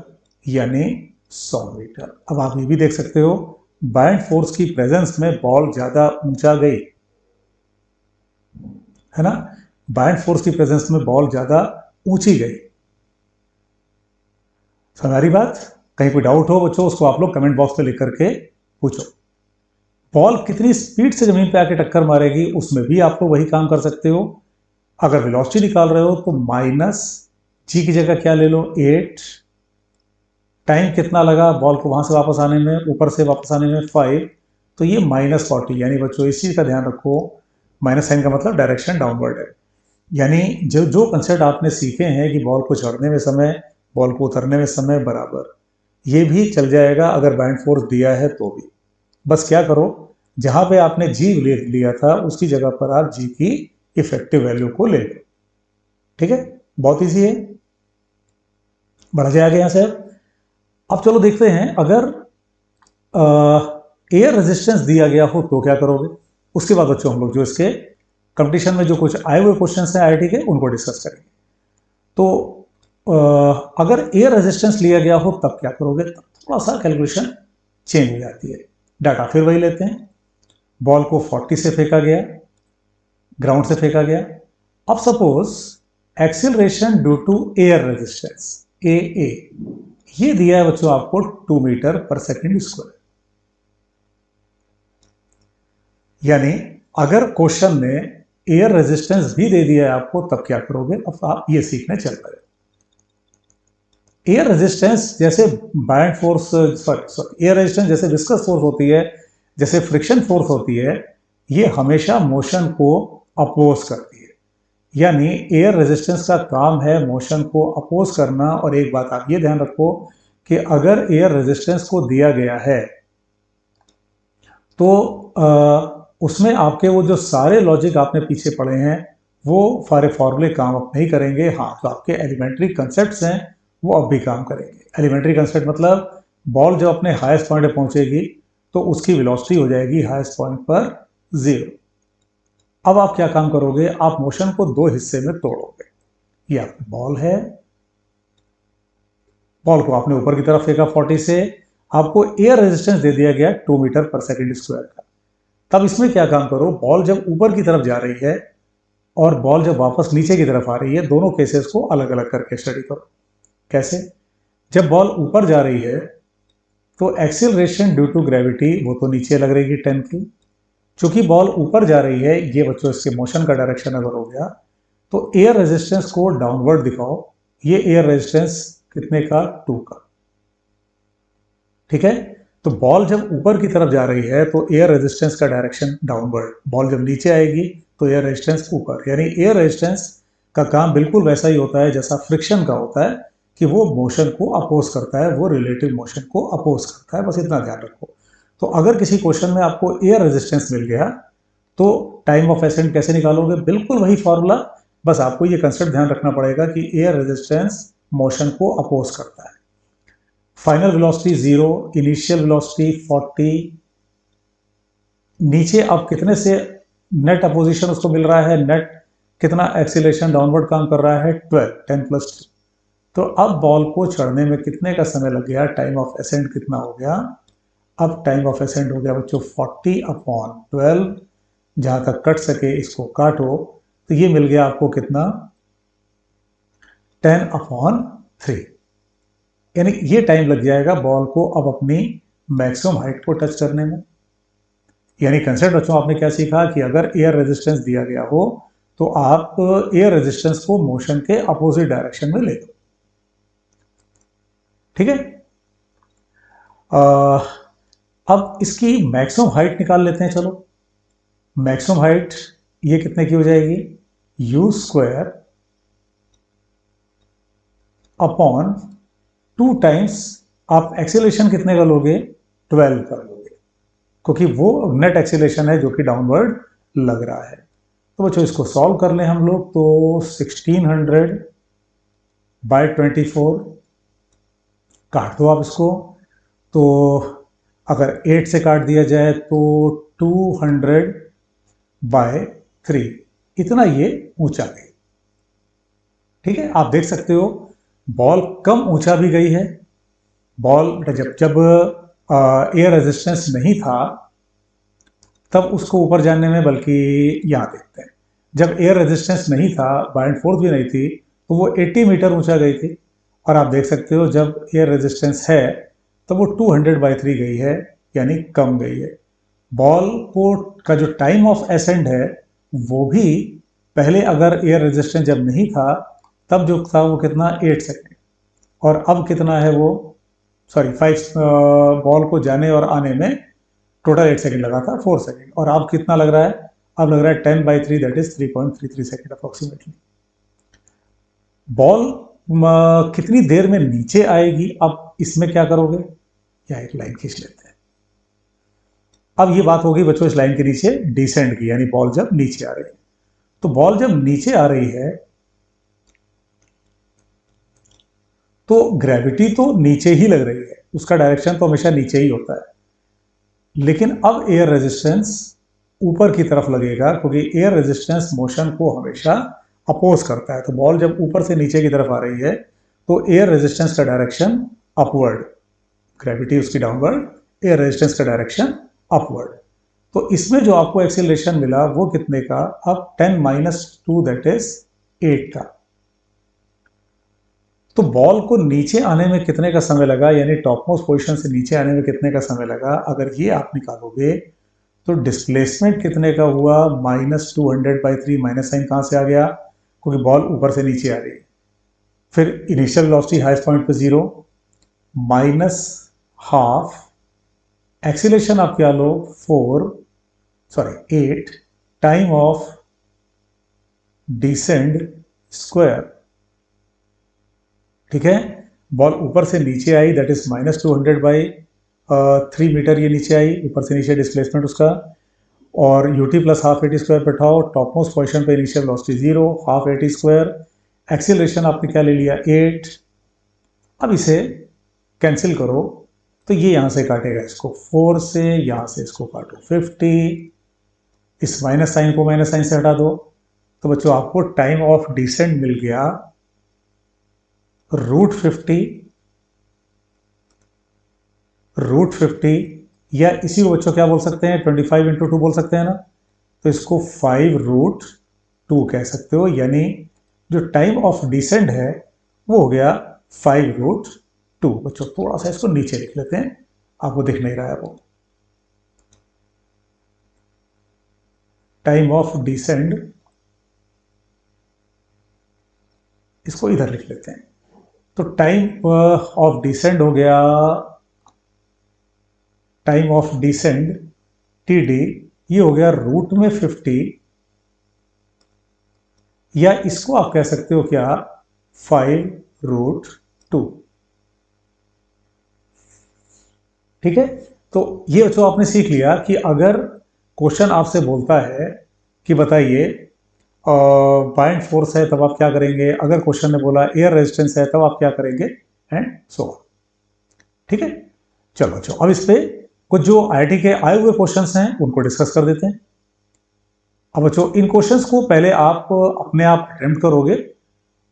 यानी 100 मीटर। अब आप ये भी देख सकते हो, बाइंड फोर्स की प्रेजेंस में बॉल ज्यादा ऊंचा गई है ना, बाइंड फोर्स की प्रेजेंस में बॉल ज्यादा ऊंची गई। हमारी बात, कहीं कोई डाउट हो बच्चों उसको आप लोग कमेंट बॉक्स में लिख करके पूछो। बॉल कितनी स्पीड से जमीन पे आके टक्कर मारेगी उसमें भी आप लोग वही काम कर सकते हो। अगर वेलोसिटी निकाल रहे हो तो माइनस जी की जगह क्या ले लो, 8। टाइम कितना लगा बॉल को वहां से वापस आने में, ऊपर से वापस आने में 5, तो ये -40। यानी बच्चों इस चीज का ध्यान रखो, माइनस साइन का मतलब डायरेक्शन डाउनवर्ड है। यानी जो जो कंसेप्ट आपने सीखे हैं कि बॉल को चढ़ने में समय, बॉल को उतरने में समय बराबर, ये भी चल जाएगा अगर बाइंड फोर्स दिया है तो भी। बस क्या करो, जहां पे आपने जी लिया था उसकी जगह पर आप जी की इफेक्टिव वैल्यू को ले लो। ठीक है, बहुत इजी है, बढ़ जाएगा यहां से। अब चलो देखते हैं, अगर एयर रेजिस्टेंस दिया गया हो तो क्या करोगे। उसके बाद बच्चों हम लोग जो इसके कंपटीशन में जो कुछ आए हुए क्वेश्चन हैं आईआईटी के उनको डिस्कस करेंगे। तो अगर एयर रेजिस्टेंस लिया गया हो तब क्या करोगे, तब थोड़ा सा कैलकुलेशन चेंज हो जाती है। डाटा फिर वही लेते हैं, बॉल को 40 से फेंका गया, ग्राउंड से फेंका गया। अब suppose acceleration due to air resistance a ये दिया है बच्चों आपको 2 मीटर पर सेकेंड स्क्वायर। यानी अगर क्वेश्चन में एयर रेजिस्टेंस भी दे दिया है आपको तब क्या करोगे, अब आप ये सीखने चल रहे हो। एयर रेजिस्टेंस जैसे bind force, sorry air resistance जैसे विस्कस फोर्स होती है, जैसे फ्रिक्शन फोर्स होती है, ये हमेशा मोशन को अपोज करती है। यानी एयर रेजिस्टेंस का काम है मोशन को अपोज करना। और एक बात आप ये ध्यान रखो कि अगर एयर रेजिस्टेंस को दिया गया है तो उसमें आपके वो जो सारे लॉजिक आपने पीछे पढ़े हैं वो सारे फॉर्मूले काम अब नहीं करेंगे। हाँ, तो आपके एलिमेंट्री कंसेप्ट्स हैं वो अब भी काम करेंगे। एलिमेंट्री कंसेप्ट मतलब बॉल जब अपने हाईएस्ट पॉइंट पे पहुंचेगी तो उसकी वेलोसिटी हो जाएगी हाईएस्ट पॉइंट पर 0। अब आप क्या काम करोगे, आप मोशन को 2 हिस्से में तोड़ोगे। ये आपकी बॉल है, बॉल को आपने ऊपर की तरफ फेंका 40 से, आपको एयर रेजिस्टेंस दे दिया गया 2 मीटर पर सेकेंड स्क्वायर का। तब इसमें क्या काम करो, बॉल जब ऊपर की तरफ जा रही है और बॉल जब वापस नीचे की तरफ आ रही है, दोनों केसेस को अलग अलग करके स्टडी करो। कैसे, जब बॉल ऊपर जा रही है तो एक्सिलरेशन ड्यू टू ग्रेविटी वो तो नीचे लग रही है 10 की। चूंकि बॉल ऊपर जा रही है, ये बच्चों इसके मोशन का डायरेक्शन अगर हो गया तो एयर रेजिस्टेंस को डाउनवर्ड दिखाओ। ये एयर रेजिस्टेंस कितने का, 2 का। ठीक है, तो बॉल जब ऊपर की तरफ जा रही है तो एयर रेजिस्टेंस का डायरेक्शन डाउनवर्ड, बॉल जब नीचे आएगी तो एयर रेजिस्टेंस ऊपर, यानी एयर रेजिस्टेंस का काम बिल्कुल वैसा ही होता है जैसा फ्रिक्शन का होता है कि वो मोशन को अपोज करता है, वो रिलेटिव मोशन को अपोज करता है, बस इतना ध्यान रखो। तो अगर किसी क्वेश्चन में आपको एयर रेजिस्टेंस मिल गया तो टाइम ऑफ एसेंट कैसे निकालोगे? बिल्कुल वही फॉर्मूला, बस आपको ये कंसेप्ट ध्यान रखना पड़ेगा कि एयर रेजिस्टेंस मोशन को अपोज करता है। फाइनल वेलोसिटी 0, इनिशियल वेलोसिटी 40, नीचे अब कितने से नेट अपोजिशन उसको मिल रहा है, नेट कितना एक्सीलरेशन डाउनवर्ड काम कर रहा है, 12, 10 प्लस 2। तो अब बॉल को चढ़ने में कितने का समय लग गया, टाइम ऑफ एसेंट कितना हो गया? अब टाइम ऑफ एसेंट हो गया बच्चों 40/12, जहां तक कट सके इसको काटो, तो ये मिल गया आपको कितना, 10/3। यानी ये टाइम लग जाएगा बॉल को अब अपनी मैक्सिमम हाइट को टच करने में। यानी कंसेप्ट बच्चों आपने क्या सीखा कि अगर एयर रेजिस्टेंस दिया गया हो तो आप एयर रेजिस्टेंस को मोशन के अपोजिट डायरेक्शन में ले दो। ठीक है, अब इसकी मैक्सिमम हाइट निकाल लेते हैं। चलो, मैक्सिमम हाइट ये कितने की हो जाएगी, u² अपॉन 2 टाइम्स आप एक्सीलरेशन कितने का लोगे, 12 कर लोगे, क्योंकि वो नेट एक्सीलरेशन है जो कि डाउनवर्ड लग रहा है। तो बच्चों इसको सॉल्व कर लें हम लोग, तो 1600/24 काट दो आप इसको, तो अगर 8 से काट दिया जाए तो 200/3, इतना ये ऊंचा गई। ठीक है, आप देख सकते हो बॉल कम ऊंचा भी गई है। बॉल जब जब एयर रेजिस्टेंस नहीं था तब उसको ऊपर जाने में, बल्कि यहां देखते हैं, जब एयर रेजिस्टेंस नहीं था, बाइंड फोर्स भी नहीं थी, तो वो 80 मीटर ऊंचा गई थी। और आप देख सकते हो जब एयर रेजिस्टेंस है तो वो 200/3 गई है, यानी कम गई है। बॉल को का जो टाइम ऑफ एसेंड है वो भी पहले, अगर एयर रेजिस्टेंस जब नहीं था तब जो था वो कितना, 8 सेकेंड, और अब कितना है वो, सॉरी 5, बॉल को जाने और आने में टोटल 8 सेकेंड लगा था, 4 सेकेंड, और अब कितना लग रहा है, अब लग रहा है 10/3, that is 3.33 second approximately. Ball कितनी देर में नीचे आएगी, अब इसमें क्या करोगे, या एक लाइन खींच लेते हैं। अब ये बात होगी बच्चों इस लाइन के नीचे डिसेंड की, यानी बॉल जब नीचे आ रही है। तो बॉल जब नीचे आ रही है तो ग्रेविटी तो नीचे ही लग रही है, उसका डायरेक्शन तो हमेशा नीचे ही होता है। लेकिन अब एयर रेजिस्टेंस ऊपर की तरफ लगेगा, क्योंकि एयर रेजिस्टेंस मोशन को हमेशा अपोज करता है। तो बॉल जब ऊपर से नीचे की तरफ आ रही है तो एयर रेजिस्टेंस का डायरेक्शन अपवर्ड, ग्रेविटी उसकी डाउनवर्ड, एयर रेजिस्टेंस का डायरेक्शन अपवर्ड। तो इसमें जो आपको एक्सीलरेशन मिला वो कितने का, अब 10-2, दैट इज 8 का। तो बॉल को नीचे आने में कितने का समय लगा, यानी टॉप मोस्ट पोजीशन से नीचे आने में कितने का समय लगा, अगर ये आप निकालोगे तो डिस्प्लेसमेंट कितने का हुआ, -200/3, माइनस साइन कहां से आ गया, क्योंकि बॉल ऊपर से नीचे आ रही है। फिर इनिशियल वेलोसिटी हाईएस्ट पॉइंट पे 0, -12, एक्सीलरेशन आप क्या लो 8, टाइम ऑफ डिसेंड स्क्वायर। ठीक है, बॉल ऊपर से नीचे आई, दैट इज -200/3 मीटर, ये नीचे आई, ऊपर से नीचे डिस्प्लेसमेंट उसका, और ut प्लस हाफ AT² बैठाओ, टॉप मोस्ट पोजिशन पे initial velocity 0, half AT², acceleration आपने क्या ले लिया 8। अब इसे कैंसिल करो, तो ये यहां से काटेगा इसको 4 से, यहां से इसको काटो 50, इस माइनस साइन को माइनस साइन से हटा दो, तो बच्चों आपको टाइम ऑफ डिसेंट मिल गया √50, √50, या इसी को बच्चों क्या बोल सकते हैं, 25 × 2 बोल सकते हैं ना, तो इसको 5√2 कह सकते हो। यानी जो टाइम ऑफ डिसेंट है वो हो गया 5√2। बच्चों थोड़ा सा इसको नीचे लिख लेते हैं, आपको दिख नहीं रहा है वो, टाइम ऑफ डिसेंट, इसको इधर लिख लेते हैं। तो टाइम ऑफ डिसेंट हो गया time of descend T D, ये हो गया रूट में 50, या इसको आप कह सकते हो क्या 5√2। ठीक है, तो ये जो आपने सीख लिया कि अगर क्वेश्चन आपसे बोलता है कि बताइए बाइंड फोर्स है तब आप क्या करेंगे, अगर क्वेश्चन ने बोला एयर रेजिस्टेंस है तब आप क्या करेंगे, एंड सो ऑन। ठीक है, चलो अच्छा अब इस पे कुछ जो आईआईटी के आए हुए क्वेश्चंस हैं उनको डिस्कस कर देते हैं। अब बच्चों इन क्वेश्चंस को पहले आप अपने आप अटेम्प्ट करोगे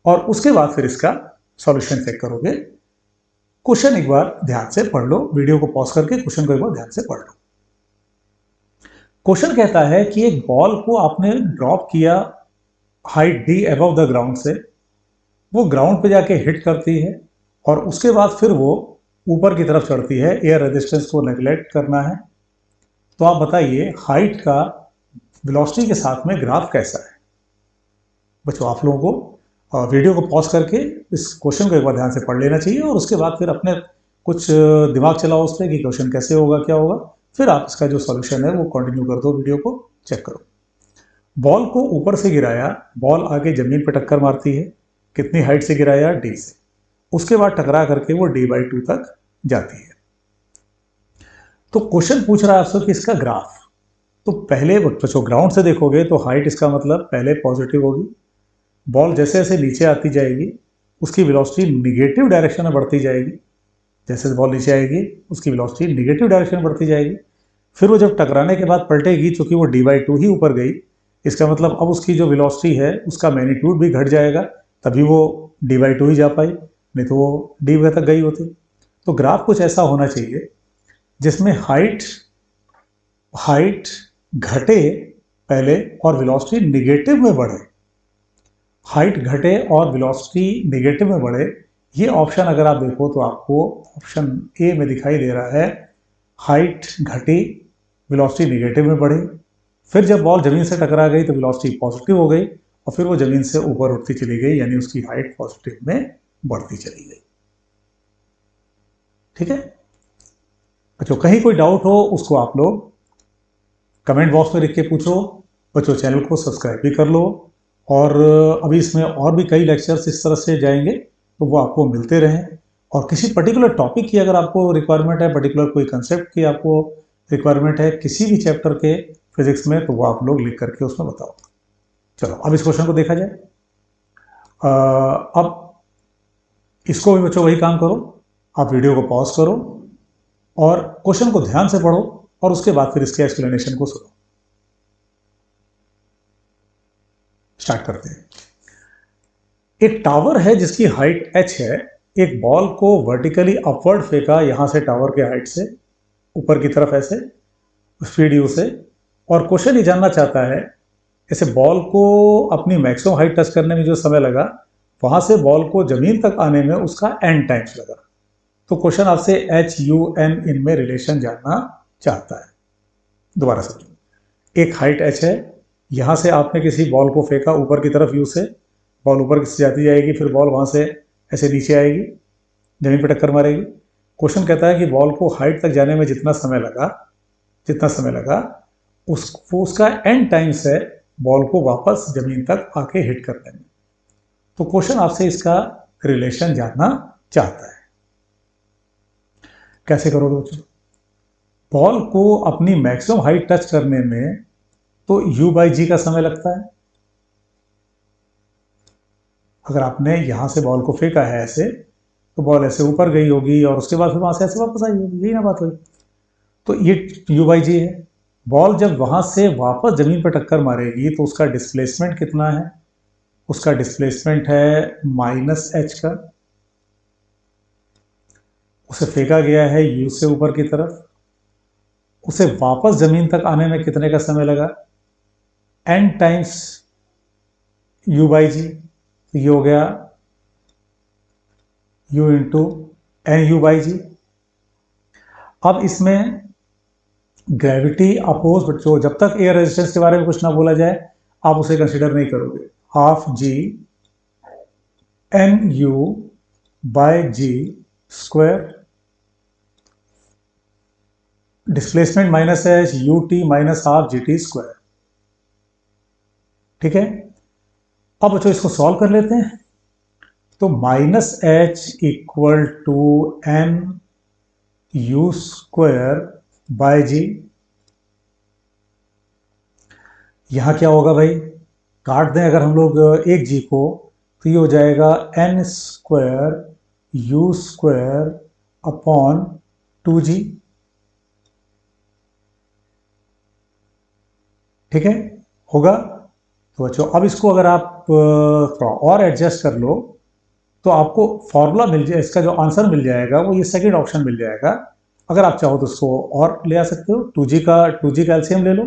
और उसके बाद फिर इसका सॉल्यूशन चेक करोगे। क्वेश्चन एक बार ध्यान से पढ़ लो, वीडियो को पॉज करके क्वेश्चन को एक बार ध्यान से पढ़ लो। क्वेश्चन कहता है कि एक बॉल को आपने ड्रॉप किया height D above the ground से, वो ग्राउंड पे जाके हिट करती है और उसके बाद फिर वो ऊपर की तरफ चढ़ती है, एयर रेजिस्टेंस को नेग्लेक्ट करना है। तो आप बताइए हाइट का वेलोसिटी के साथ में ग्राफ कैसा है। बच्चों आप लोगों को वीडियो को पॉज करके इस क्वेश्चन को एक बार ध्यान से पढ़ लेना चाहिए और उसके बाद फिर अपने कुछ दिमाग चलाओ उस पर कि क्वेश्चन कैसे होगा क्या होगा, फिर आप इसका जो सॉल्यूशन है वो कंटिन्यू कर दो, वीडियो को चेक करो। बॉल को ऊपर से गिराया, बॉल आगे जमीन पर टक्कर मारती है, कितनी हाइट से गिराया, डी से, उसके बाद टकरा करके वो d/2 तक जाती है। तो क्वेश्चन पूछ रहा है आपसे कि इसका ग्राफ, तो पहले बच्चों ग्राउंड से देखोगे तो हाइट इसका मतलब पहले पॉजिटिव होगी, बॉल जैसे जैसे नीचे आती जाएगी उसकी वेलोसिटी निगेटिव डायरेक्शन में बढ़ती जाएगी, जैसे बॉल नीचे आएगी उसकी वेलोसिटी निगेटिव डायरेक्शन में बढ़ती जाएगी। फिर वो जब टकराने के बाद पलटेगी, चूंकि वो d/2 ही ऊपर गई, इसका मतलब अब उसकी जो वेलोसिटी है उसका मैग्नीट्यूड भी घट जाएगा, तभी वो d/2 ही जा पाई, नहीं तो वो d तक गई होती। तो ग्राफ कुछ ऐसा होना चाहिए जिसमें हाइट घटे पहले और वेलोसिटी निगेटिव में बढ़े। हाइट घटे और वेलोसिटी निगेटिव में बढ़े, ये ऑप्शन अगर आप देखो तो आपको ऑप्शन ए में दिखाई दे रहा है, हाइट घटी वेलोसिटी निगेटिव में बढ़ी, फिर जब बॉल जमीन से टकरा गई तो वेलोसिटी पॉजिटिव हो गई और फिर वो जमीन से ऊपर उठती चली गई, यानी उसकी हाइट पॉजिटिव में बढ़ती चली गई। ठीक है बच्चों, कहीं कोई डाउट हो उसको आप लोग कमेंट बॉक्स में लिख के पूछो। बच्चों चैनल को सब्सक्राइब भी कर लो और अभी इसमें और भी कई लेक्चर्स इस तरह से जाएंगे तो वो आपको मिलते रहें। और किसी पर्टिकुलर टॉपिक की अगर आपको रिक्वायरमेंट है, पर्टिकुलर कोई कंसेप्ट की आपको रिक्वायरमेंट है किसी भी चैप्टर के फिजिक्स में, तो वो आप लोग लिख करके उसमें बताओ। चलो अब इस क्वेश्चन को देखा जाए। अब इसको भी बच्चों वही काम करो, आप वीडियो को पॉज करो और क्वेश्चन को ध्यान से पढ़ो और उसके बाद फिर इसके एक्सप्लेनेशन को सुनो। स्टार्ट करते हैं। एक टावर है जिसकी हाइट h है, एक बॉल को वर्टिकली अपवर्ड फेंका यहां से टावर के हाइट से ऊपर की तरफ ऐसे स्पीड u से, और क्वेश्चन ये जानना चाहता है ऐसे बॉल को अपनी मैक्सिमम हाइट टच करने में जो समय लगा वहां से बॉल को जमीन तक आने में उसका n टाइम्स लगा। तो क्वेश्चन आपसे h/u/n इनमें रिलेशन जानना चाहता है। दोबारा समझो, एक हाइट h है, यहां से आपने किसी बॉल को फेंका ऊपर की तरफ u से, बॉल ऊपर से जाती जाएगी, फिर बॉल वहां से ऐसे नीचे आएगी, जमीन पर टक्कर मारेगी। क्वेश्चन कहता है कि बॉल को हाइट तक जाने में जितना समय लगा उसका n टाइम्स है बॉल को वापस जमीन तक आके हिट करने में। तो क्वेश्चन आपसे इसका रिलेशन जानना चाहता है। कैसे करोगे बच्चों? बॉल को अपनी मैक्सिमम हाइट टच करने में तो u/g का समय लगता है। अगर आपने यहां से बॉल को फेंका है ऐसे, तो बॉल ऐसे ऊपर गई होगी और उसके बाद फिर वहां से ऐसे वापस आई होगी, यही ना बात हुई। तो ये u/g है। बॉल जब वहां से वापस जमीन पर टक्कर मारेगी तो उसका डिस्प्लेसमेंट कितना है? उसका डिस्प्लेसमेंट है -h का। उसे फेंका गया है u से ऊपर की तरफ, उसे वापस जमीन तक आने में कितने का समय लगा? n times u/g। तो ये हो गया u इंटू एन u/g। अब इसमें ग्रेविटी अपोज बच्चों, जब तक एयर रेजिस्टेंस के बारे में कुछ ना बोला जाए आप उसे कंसीडर नहीं करोगे। Half g nu/g square. Displacement minus H U T minus half g t square. ठीक है, अब बच्चों इसको सॉल्व कर लेते हैं। तो minus H equal to N you square by G. यहां क्या होगा भाई, काट दें अगर हम लोग एक जी को, तो ये हो जाएगा N square u square upon 2g। ठीक है, होगा। तो बच्चों अब इसको अगर आप थोड़ा और एडजस्ट कर लो तो आपको फॉर्मूला मिल जाए, इसका जो आंसर मिल जाएगा वो ये सेकंड ऑप्शन मिल जाएगा। अगर आप चाहो तो इसको और ले आ सकते हो, 2g का एलसीएम ले लो।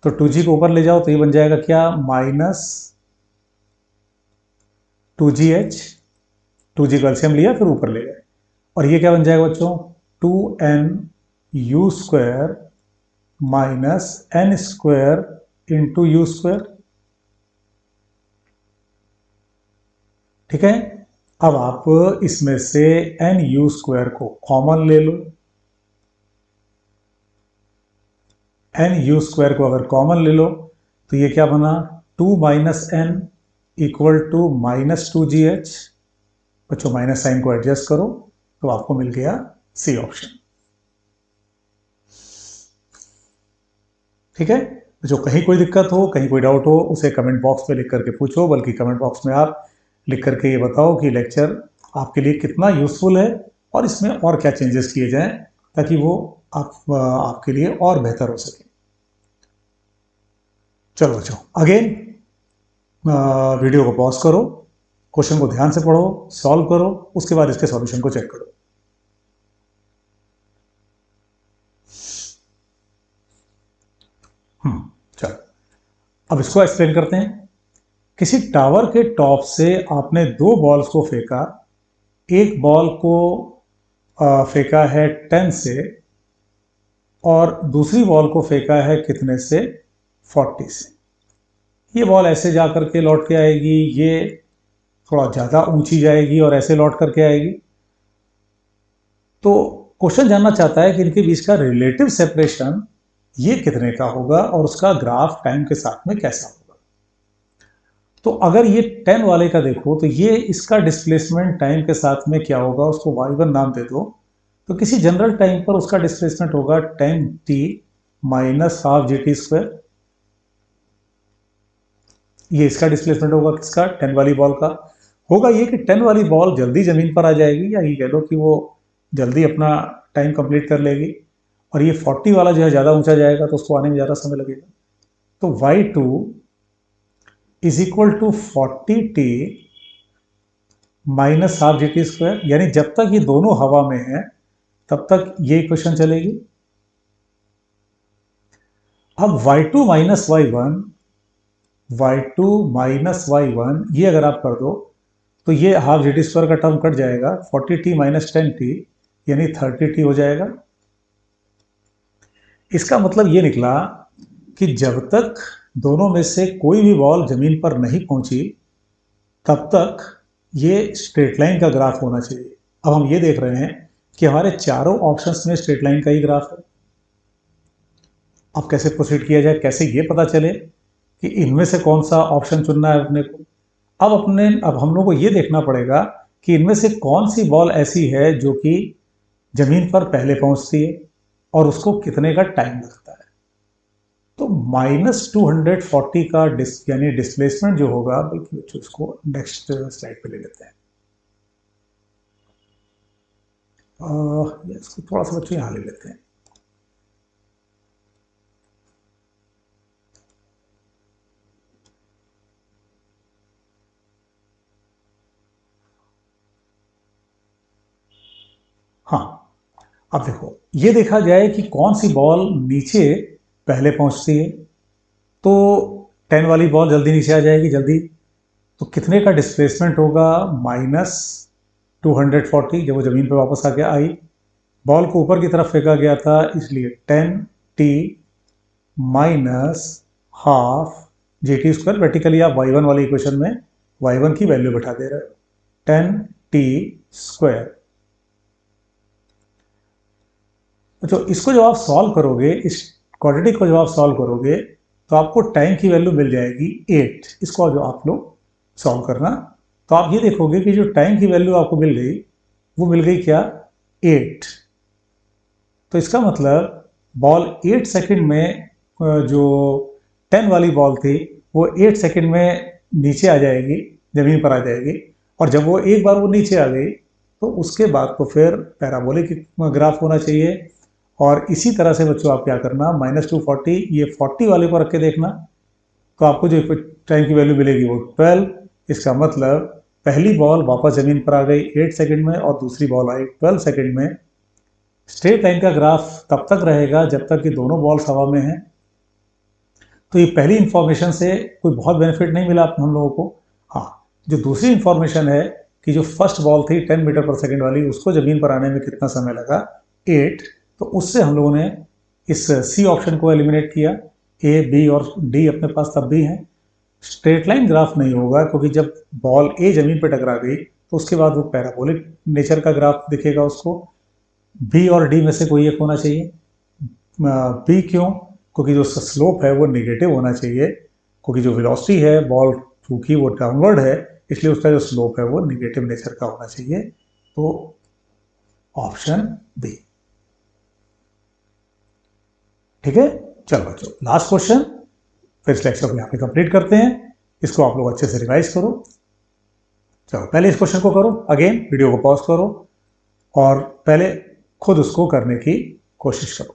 तो 2g को ऊपर ले जाओ तो ये बन जाएगा क्या, माइनस 2gh। 2g का एलसीएम लिया फिर ऊपर ले गए, और ये क्या बन जाएगा बच्चों, 2n u square minus N square into u square. ठीक है, अब आप इसमें से एन यू स्क्वायर को कॉमन ले लो। एन यू स्क्वायर को अगर कॉमन ले लो तो ये क्या बना, 2 minus N equal to minus 2gh। बच्चों माइनस साइन को एडजस्ट करो तो आपको मिल गया सी ऑप्शन। ठीक है, जो कहीं कोई दिक्कत हो, कहीं कोई डाउट हो, उसे कमेंट बॉक्स में लिख करके पूछो, बल्कि कमेंट बॉक्स में आप लिख करके ये बताओ कि लेक्चर आपके लिए कितना यूजफुल है और इसमें और क्या चेंजेस किए जाएं ताकि वो आपके लिए और बेहतर हो सके। चलो बच्चों, अगेन वीडियो को पॉज करो, क्वेश्चन को ध्यान से पढ़ो, सॉल्व करो, उसके बाद इसके सॉल्यूशन को चेक करो। चलो अब इसको एक्सप्लेन करते हैं। किसी टावर के टॉप से आपने दो बॉल्स को फेंका, एक बॉल को फेंका है 10 से और दूसरी बॉल को फेंका है कितने से, 40 से। ये बॉल ऐसे जा करके लौट के आएगी, ये थोड़ा ज़्यादा ऊंची जाएगी और ऐसे लौट करके आएगी। तो क्वेश्चन जानना चाहता है कि इनके बीच का रिलेटिव सेपरेशन ये कितने का होगा और उसका ग्राफ टाइम के साथ में कैसा होगा। तो अगर ये 10 वाले का देखो तो ये इसका डिस्प्लेसमेंट टाइम के साथ में क्या होगा, उसको y1 नाम दे दो। तो किसी जनरल टाइम पर उसका डिस्प्लेसमेंट होगा 10t minus half g t square. ये इसका डिस्प्लेसमेंट होगा किसका, 10 वाली बॉल का। होगा ये कि 10 वाली बॉल जल्दी जमीन पर आ जाएगी, या ये कह लो कि वो जल्दी अपना टाइम कंप्लीट कर लेगी, और ये 40 वाला जो है ज़्यादा ऊंचा जाएगा तो उसको आने में ज़्यादा समय लगेगा। तो y2 is equal to 40t minus half g t square, यानी जब तक ये दोनों हवा में है तब तक ये इक्वेशन चलेगी। अब y2 minus y1, y2 minus y1 ये अगर आप कर दो तो ये हाफ जी टी स्क्वायर का टर्म कट जाएगा, 40t माइनस 10t यानी 30t हो जाएगा। इसका मतलब ये निकला कि जब तक दोनों में से कोई भी बॉल जमीन पर नहीं पहुंची तब तक ये स्ट्रेट लाइन का ग्राफ होना चाहिए। अब हम ये देख रहे हैं कि हमारे चारों ऑप्शंस में स्ट्रेट लाइन का ही ग्राफ है। अब कैसे प्रोसीड किया जाए, कैसे ये पता चले कि इनमें से कौन सा ऑप्शन चुनना है अपने को। अब हम लोग को ये देखना पड़ेगा कि इनमें से कौन सी बॉल ऐसी है जो कि जमीन पर पहले पहुंचती है और उसको कितने का टाइम लगता है। तो -240 का यानी डिस्प्लेसमेंट जो होगा, बल्कि उसको नेक्स्ट स्लाइड पे ले लेते हैं। इसको थोड़ा सा बच्चों यहाँ ले लेते हैं। हाँ, अब देखो ये देखा जाए कि कौन सी बॉल नीचे पहले पहुंचती है। तो 10 वाली बॉल जल्दी नीचे आ जाएगी जल्दी, तो कितने का डिस्प्लेसमेंट होगा, -240 जब वो जमीन पर वापस आके आई। बॉल को ऊपर की तरफ फेंका गया था इसलिए 10t minus half g t square. Vertically आप y1 वाली इक्वेशन में y1 की वैल्यू बैठा दे रहे हो, 10t स्क्वायर। तो इसको जब आप सॉल्व करोगे, इस क्वाड्रेटिक को जब आप सॉल्व करोगे तो आपको टाइम की वैल्यू मिल जाएगी 8। इसको जो आप लोग सॉल्व करना, तो आप ये देखोगे कि जो टाइम की वैल्यू आपको मिल गई वो मिल गई क्या, 8। तो इसका मतलब बॉल 8 सेकंड में जो 10 वाली बॉल थी वो 8 सेकंड में नीचे आ जाएगी, ज़मीन पर आ जाएगी। और जब वो एक बार वो नीचे आ गई तो उसके बाद तो फिर पैराबोलिक ग्राफ होना चाहिए। और इसी तरह से बच्चों आप क्या करना, -240 ये 40 वाले को रख के देखना, तो आपको जो टाइम की वैल्यू मिलेगी वो 12। इसका मतलब पहली बॉल वापस ज़मीन पर आ गई 8 सेकंड में और दूसरी बॉल आई 12 सेकंड में। स्ट्रेट लाइन का ग्राफ तब तक रहेगा जब तक कि दोनों बॉल्स हवा में हैं। तो ये पहली इंफॉर्मेशन से कोई बहुत बेनिफिट नहीं मिला हम लोगों को। हाँ, जो दूसरी इंफॉर्मेशन है कि जो फर्स्ट बॉल थी 10 मीटर पर सेकंड वाली, उसको ज़मीन पर आने में कितना समय लगा, 8। तो उससे हम लोगों ने इस सी ऑप्शन को एलिमिनेट किया। ए, बी और डी अपने पास तब भी हैं। स्ट्रेट लाइन ग्राफ नहीं होगा क्योंकि जब बॉल ए ज़मीन पर टकरा गई तो उसके बाद वो पैराबोलिक नेचर का ग्राफ दिखेगा उसको। बी और डी में से कोई एक होना चाहिए। बी क्यों, क्योंकि जो स्लोप है वो नेगेटिव होना चाहिए, क्योंकि जो वेलोसिटी है बॉल चूंकि वो डाउनवर्ड है इसलिए उसका जो स्लोप है वो नेगेटिव नेचर का होना चाहिए। तो ऑप्शन बी। ठीक है, चलो बच्चों लास्ट क्वेश्चन, फिर इस लेक्चर को यहाँ पे कंप्लीट करते हैं। इसको आप लोग अच्छे से रिवाइज करो। चलो पहले इस क्वेश्चन को करो, अगेन वीडियो को पॉज करो और पहले खुद उसको करने की कोशिश करो।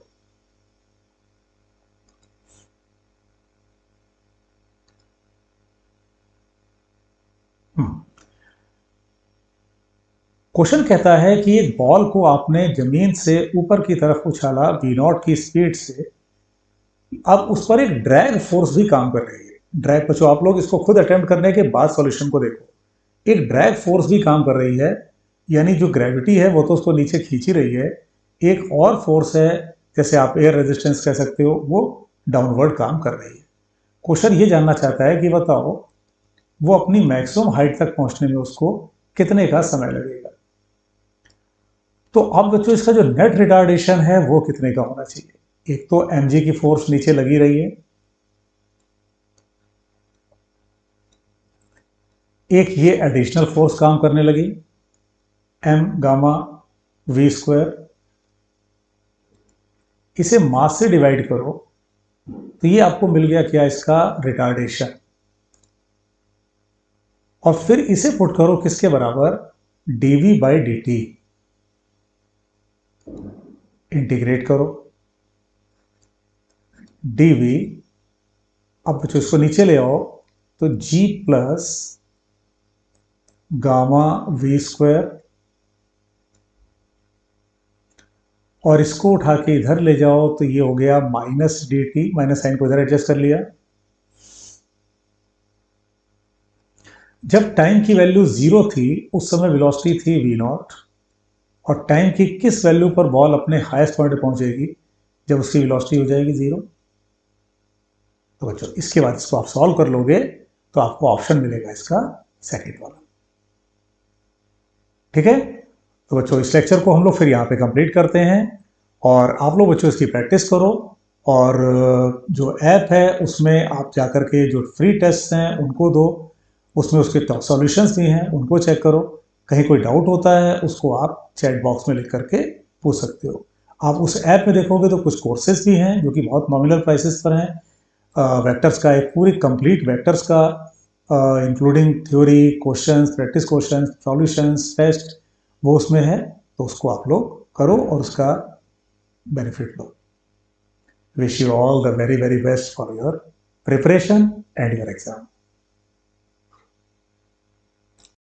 क्वेश्चन कहता है कि एक बॉल को आपने जमीन से ऊपर की तरफ उछाला v0 की स्पीड से, अब उस पर एक ड्रैग फोर्स भी काम कर रही है। ड्रैग बच्चों आप लोग इसको खुद अटेम्प्ट करने के बाद सॉल्यूशन को देखो। एक ड्रैग फोर्स भी काम कर रही है, यानी जो ग्रेविटी है वो तो उसको नीचे खींच ही रही है। एक और फोर्स है, जैसे आप एयर रेजिस्टेंस कह सकते हो, वो डाउनवर्ड काम कर रही है। क्वेश्चन ये जानना चाहता है कि बताओ वो अपनी मैक्सिमम हाइट तक पहुंचने में उसको कितने का समय लगेगा। तो अब बच्चों इसका जो नेट रिटार्डेशन है वो कितने का होना चाहिए। एक तो mg की फोर्स नीचे लगी रही है, एक ये एडिशनल फोर्स काम करने लगी m गामा v स्क्वायर, इसे मास से डिवाइड करो तो ये आपको मिल गया क्या, इसका रिटार्डेशन। और फिर इसे पुट करो किसके बराबर, dv बाई dt, इंटीग्रेट करो dv। अब बच्चों इसको नीचे ले आओ तो g plus gamma v square, और इसको उठा के इधर ले जाओ तो ये हो गया माइनस dt, माइनस साइन को इधर एडजस्ट कर लिया। जब टाइम की वैल्यू 0 थी उस समय वेलोसिटी थी v0, और टाइम की किस वैल्यू पर बॉल अपने हाईएस्ट पॉइंट पे पहुंचेगी, जब उसकी वेलोसिटी हो जाएगी 0। तो बच्चों इसके बाद इसको आप सॉल्व कर लोगे तो आपको ऑप्शन मिलेगा इसका सेकंड वाला। ठीक है, तो बच्चों इस लेक्चर को हम लोग फिर यहाँ पे कंप्लीट करते हैं, और आप लोग बच्चों इसकी प्रैक्टिस करो। और जो ऐप है उसमें आप जाकर के जो फ्री टेस्ट हैं उनको दो, उसमें उसके सॉल्यूशंस भी हैं उनको चेक करो। कहीं कोई डाउट होता है उसको आप चैट बॉक्स में लिख करके पूछ सकते हो। आप उस ऐप में देखोगे तो कुछ कोर्सेज भी हैं जो कि बहुत नॉमिनल प्राइसेस पर हैं। वेक्टर्स का एक पूरी कंप्लीट वेक्टर्स का including theory, questions, practice questions, solutions, test, वो उसमें है। तो उसको आप लोग करो और उसका benefit low. Wish you all the very, very best for your preparation and your exam.